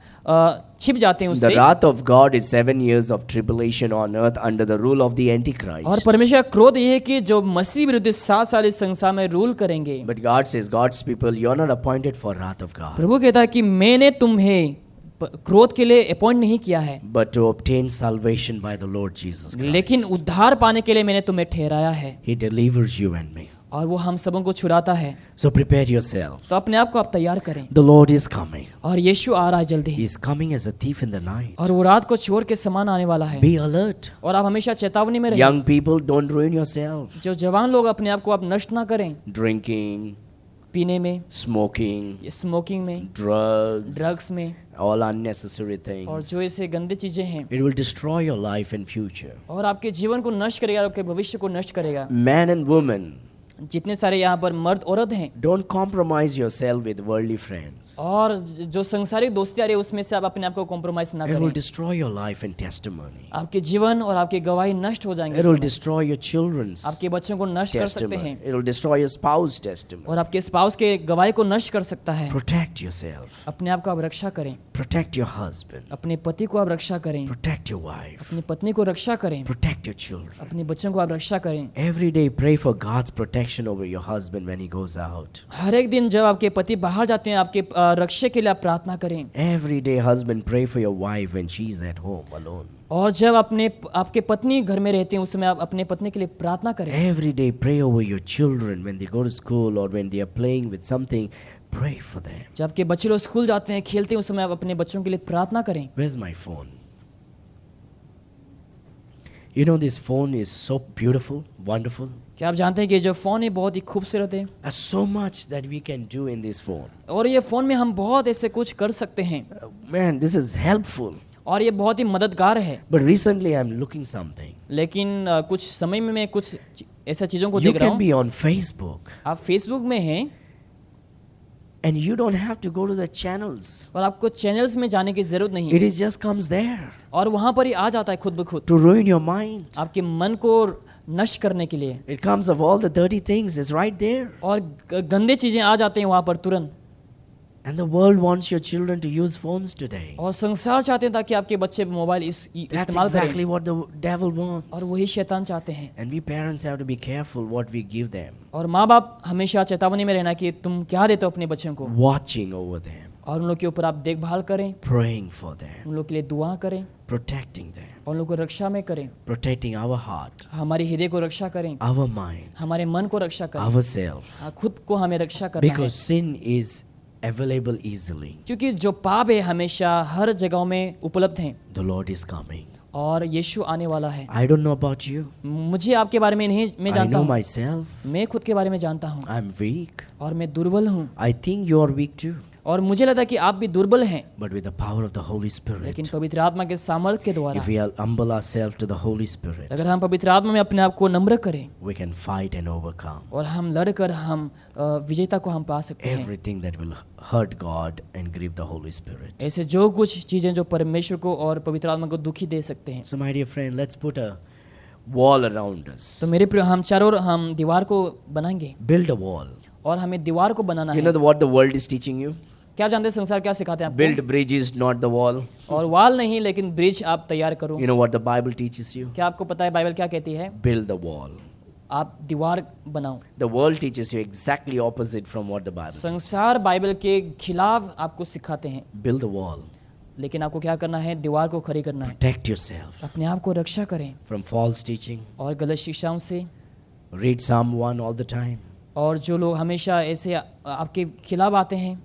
छिप जाते हैं The उससे। wrath of God is 7 years of tribulation on earth under the rule of the Antichrist. और परमेश्वर का क्रोध ये है कि जो मसीह विरुद्ध 7 साल इस संसार में रूल करेंगे। But God says, God's people, you are not appointed for wrath of God, प्रभु कहता है कि मैंने तुम्हें क्रोध के लिए अपॉइंट नहीं किया है, but to obtain salvation by the Lord Jesus Christ. लेकिन उद्धार पाने के लिए मैंने तुम्हें ठहराया है, He delivers you and me. और वो हम सबों को छुड़ाता है। So prepare yourself. तो अपने आप को आप तैयार करें, The Lord is coming. और यीशु आ रहा है जल्दी, He is coming as a thief in the night. और वो रात को चोर के समान आने वाला है। Be alert. और आप हमेशा चेतावनी में रहें। Young people, don't ruin yourself. जो जवान लोग अपने आप को आप नष्ट ना करें, Drinking, पीने में, smoking, स्मोकिंग में, drugs, ड्रग्स में, all unnecessary और things. जो ऐसे गंदे चीजें हैं, It will destroy your life and future. और आपके जीवन को नष्ट करेगा, आपके भविष्य को नष्ट करेगा। Man and woman, जितने सारे यहाँ पर मर्द औरत हैं, don't compromise yourself with worldly friends. और जो संसारिक दोस्ती आ रही है उसमें से आप अपने आप को कॉम्प्रोमाइज ना It will करें। destroy your life and testimony. आपके जीवन और आपकी गवाही नष्ट हो जाएंगे It will इस समय। destroy your children's आपके बच्चों को नष्ट कर सकते testimony. हैं, It will destroy your spouse's testimony. और आपके स्पाउस के गवाही को नष्ट कर सकता है। Protect yourself. अपने आप को आप रक्षा करें, Protect your husband. अपने पति को आप रक्षा करें, Protect your wife. अपनी पत्नी को रक्षा करें, Protect your children. अपने बच्चों को आप रक्षा करें। Every day pray for God's protection over your husband when he goes out. हर एक दिन जब आपके पति बाहर जाते हैं, आपके रक्षा के लिए आप प्रार्थना करें। Every day husband pray for your wife when she's at home alone. और जब आपके पत्नी घर में रहते हैं उस समय आप अपने पत्नी के लिए प्रार्थना करें। Every day pray over your children when they go to school or when they are playing with something. Pray for them. जब आपके बच्चे लोग स्कूल जाते हैं, खेलते हैं, उस समय आप अपने बच्चों के लिए प्रार्थना करें। Where's my phone? You know this phone is so beautiful, wonderful. क्या आप जानते हैं कि जो फ़ोन है बहुत ही खूबसूरत है, There's so much that we can do in this phone. और ये फ़ोन में हम बहुत ऐसे कुछ कर सकते हैं, Man, this is helpful. और ये बहुत ही मददगार है। But recently I'm looking something. लेकिन कुछ समय में मैं कुछ ऐसा चीज़ों को You देख रहा can हूँ, be on Facebook आप फेसबुक में हैं and you don't have to go to the channels. और आपको चैनल्स में जाने की ज़रूरत नहीं, It is just comes there और वहाँ पर ही आ जाता है खुद ब खुद to ruin your mind. आपके मन को नष्ट करने के लिए, It comes of all the dirty things. It's right there. और गंदे चीज़ें आ जाते हैं वहाँ पर तुरंत। And the world wants your children to use phones today. और संसार चाहते हैं ताकि आपके बच्चे मोबाइल That's इस्तेमाल exactly करें, what the devil और wants. वही शैतान चाहते हैं। And we parents have to be careful what we give them, और माँ बाप हमेशा चेतावनी में रहना कि तुम क्या देते हो अपने बच्चों को, watching over them, और उन लोग के ऊपर आप देखभाल करें, praying for them, उन लोग के लिए दुआ करें, protecting them, और उन लोग को रक्षा में करें, protecting our heart, हमारे हृदय को रक्षा करें, our mind, हमारे मन को रक्षा करें, ourselves. खुद को हमें रक्षा करना है। Because sin is available easily. क्योंकि जो पाप है हमेशा हर जगहों में उपलब्ध हैं, The Lord is coming. और यीशु आने वाला है। I don't know about you. मुझे आपके बारे में नहीं, मैं I जानता know हूँ, myself. मैं खुद के बारे में जानता हूँ, I'm weak. और मैं दुर्बल हूँ, I think you are weak too. और मुझे लगता है कि आप भी दुर्बल हैं, But with the power of the Holy लेकिन Spirit, पवित्र आत्मा के सामर्थ्य के द्वारा if we humble ourselves to the Holy Spirit, अगर हम पवित्र आत्मा में अपने आप को नम्र करें, we can fight and overcome और हम लड़कर हम विजेता को हम पा सकते हैं। everything that will hurt God and grieve the Holy Spirit. ऐसे जो कुछ चीजें जो परमेश्वर को और पवित्र आत्मा को दुखी दे सकते हैं। So, my dear friend, let's put a wall around us. तो मेरे प्रिय, हम चारों ओर हम दीवार को बनाएंगे, Build a wall. और हमें दीवार को बनाना You है। know what the world is teaching you? क्या जानते हैं संसार क्या सिखाते हैं आपको? Build bridges, not the wall. और वाल नहीं, लेकिन ब्रिज आप तैयार करो। You know what the Bible teaches you? क्या आपको पता है बाइबल क्या कहती है? Build the wall. आप दीवार बनाओ। The world teaches you exactly opposite from what the Bible teaches. संसार बाइबल के खिलाफ आपको सिखाते हैं, Build the wall. लेकिन आपको क्या करना है? दीवार को खड़ी करना है। Protect yourself अपने आप को रक्षा करें from false teaching. और गलत शिक्षाओं से, Read Psalm 1 all the time. और जो लोग हमेशा ऐसे आपके खिलाफ आते हैं,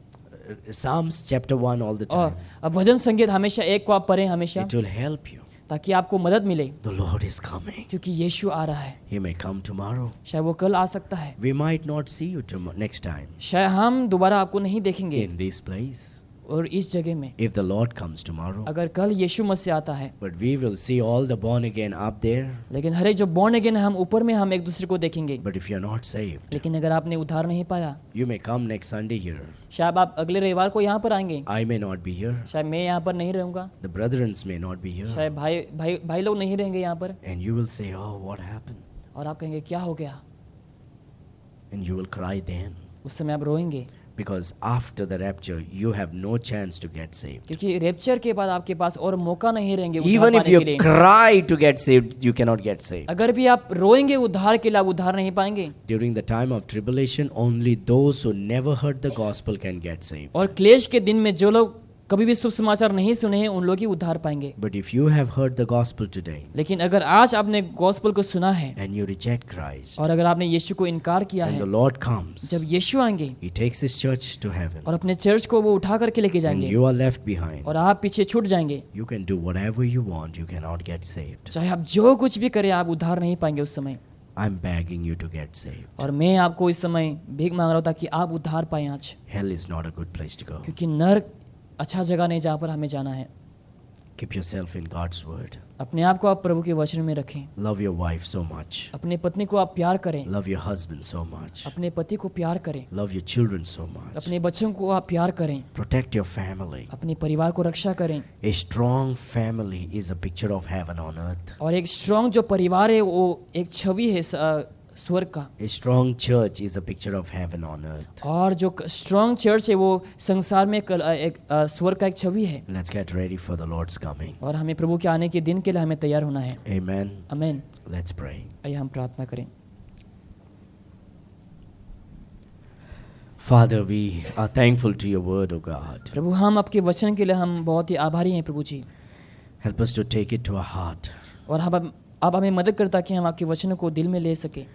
Psalms chapter 1 all the और time. भजन संगीत हमेशा एक को आप पढ़ें हमेशा, It will help you. ताकि आपको मदद मिले, The Lord is coming. क्योंकि यीशु आ रहा है। He may come tomorrow. शायद वो कल आ सकता है, We might not see you tomorrow, next time शायद हम दोबारा आपको नहीं देखेंगे in this place और इस जगह में, if the Lord comes tomorrow. अगर कल यीशु मसीह आता है। But we will see all the born again up there. लेकिन हर एक जो बॉर्न अगेन है, हम ऊपर में हम एक दूसरे को देखेंगे। But if you're not saved, लेकिन अगर आपने उद्धार नहीं पाया, you may come next Sunday here. शायद आप अगले रविवार को यहाँ पर आएंगे, I may not be here. शायद मैं यहाँ पर नहीं रहूँगा, The brethren may not be here. शायद भाई लोग नहीं रहेंगे यहाँ पर, And you will say, oh, what happened? और आप कहेंगे क्या हो गया? And you will cry then. उस समय आप रोएंगे, Because after the rapture, you have no chance to get saved. क्योंकि रेप्चर के बाद आपके पास और मौका नहीं रहेंगे उद्धार Even if पाने you के लिए। cry to get saved, you cannot get saved. अगर भी आप रोएंगे उद्धार के लिए, आप उद्धार नहीं पाएंगे। During the time of tribulation, only those who never heard the gospel can get saved. और क्लेश के दिन में जो लोग कभी भी शुभ समाचार नहीं सुने हैं, उन लोग ही उद्धार पाएंगे। But if you have heard the gospel today लेकिन अगर आज आपने गॉस्पेल को सुना है, and you reject Christ, और अगर आपने यीशु को इनकार किया and है, the Lord comes, जब यीशु आएंगे He takes His church to heaven, और अपने चर्च को वो उठा करके लेके and जाएंगे, you are left behind, और आप पीछे छूट जाएंगे, you can do whatever you want, you cannot get saved. चाहे आप जो कुछ भी करें, आप उद्धार नहीं पाएंगे उस समय। I'm begging you to get saved. और मैं आपको इस समय भीख मांग रहा हूँ ताकि आप उद्धार पाएं आज, Hell is not a good place to go. क्योंकि नरक अच्छा जगह नहीं जहाँ पर हमें जाना है। Keep yourself in God's word. अपने आप को आप प्रभु के वचन में रखें, Love your wife so much. अपने पत्नी को आप प्यार करें, Love your husband so much. अपने पति को प्यार करें, Love your children so much. अपने बच्चों को आप प्यार करें, Protect your family. अपने परिवार को रक्षा करें। A strong family is a picture of heaven on earth. और एक स्ट्रॉन्ग जो परिवार है वो एक छवि है स्वर्ग का, A strong church is a picture of heaven on earth. और जो स्ट्रॉन्ग चर्च है वो संसार में एक स्वर्ग का एक छवि है। Let's get ready for the Lord's coming. और हमें प्रभु के आने के दिन के लिए हमें तैयार होना है। Amen. आमीन। Let's pray. आइए हम प्रार्थना करें। Father, we are thankful to your word, O God. प्रभु, हम आपके वचन के लिए हम बहुत ही आभारी हैं प्रभु जी। Help us to take it to our heart. और आप हमें मदद कर ताकि हम आपके वचनों को दिल में ले सके।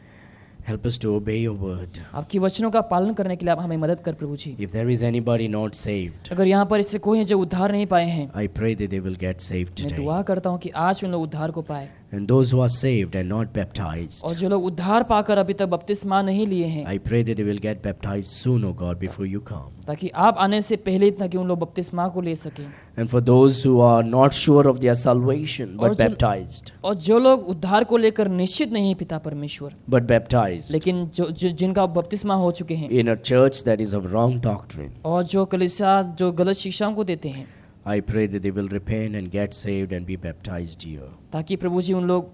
Help us to obey your word. आपकी वचनों का पालन करने के लिए आप हमें मदद कर प्रभु जी। If there is anybody not saved, अगर यहाँ पर इससे कोई है जो उद्धार नहीं पाए हैं, I pray that they will get saved मैं today. दुआ करता हूँ कि आज उन लोग उद्धार को पाए। And those who are saved and not baptized, और जो लोग उद्धार पाकर अभी तक बपतिस्मा नहीं लिए हैं, I pray that they will get baptized soon, O God, before you come. ताकि आप आने से पहले ताकि उन लोग बपतिस्मा को ले सकें। And for those who are not sure of their salvation but और जो- baptized, और जो लोग उद्धार को लेकर निश्चित नहीं हैं पिता परमेश्वर, but baptized लेकिन जिनका बपतिस्मा हो चुके हैं in a church that is of wrong doctrine, और जो कलीसिया जो गलत शिक्षाओं को देते हैं, I pray that they will repent and get saved and be baptized here. ताकि प्रभु जी उन लोग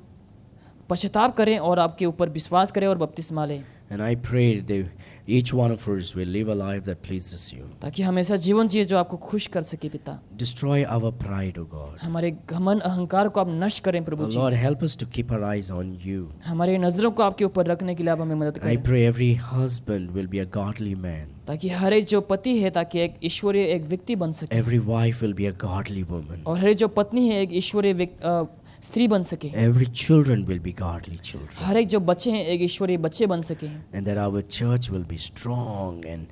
पश्चाताप करें और आपके ऊपर विश्वास करें और बपतिस्मा लें, And I pray that each one of us will live a life that pleases you. ताकि हमेशा जीवन जिए जो आपको खुश कर सके पिता। Destroy our pride, O God. हमारे घमंड अहंकार को आप नष्ट करें प्रभु जी। Lord, help us to keep our eyes on you. हमारे नजरों को आपके ऊपर रखने के लिए आप हमें मदद I करें, pray every husband will be a godly man. ताकि हर एक जो पति है ताकि एक ईश्वरीय एक व्यक्ति बन सके, Every wife will be a godly woman. और हर एक जो पत्नी है एक ईश्वरीय स्त्री बन सके, Every children will be godly children. हर एक जो बच्चे हैं एक ईश्वरीय बच्चे बन सके, And that our church will be strong and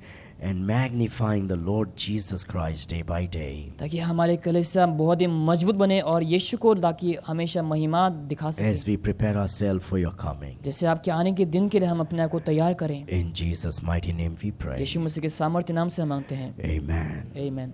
magnifying the Lord Jesus Christ day by day. ताकि हमारे कलीसिया बहुत ही मजबूत बने और यीशु को ताकि हमेशा महिमा दिखा सके, As we prepare ourselves for your coming. जैसे आपके आने के दिन के लिए हम अपने आप को तैयार करें। In Jesus' mighty name we pray. यीशु मसीह के सामर्थ्य नाम से हम मांगते हैं, Amen. आमीन।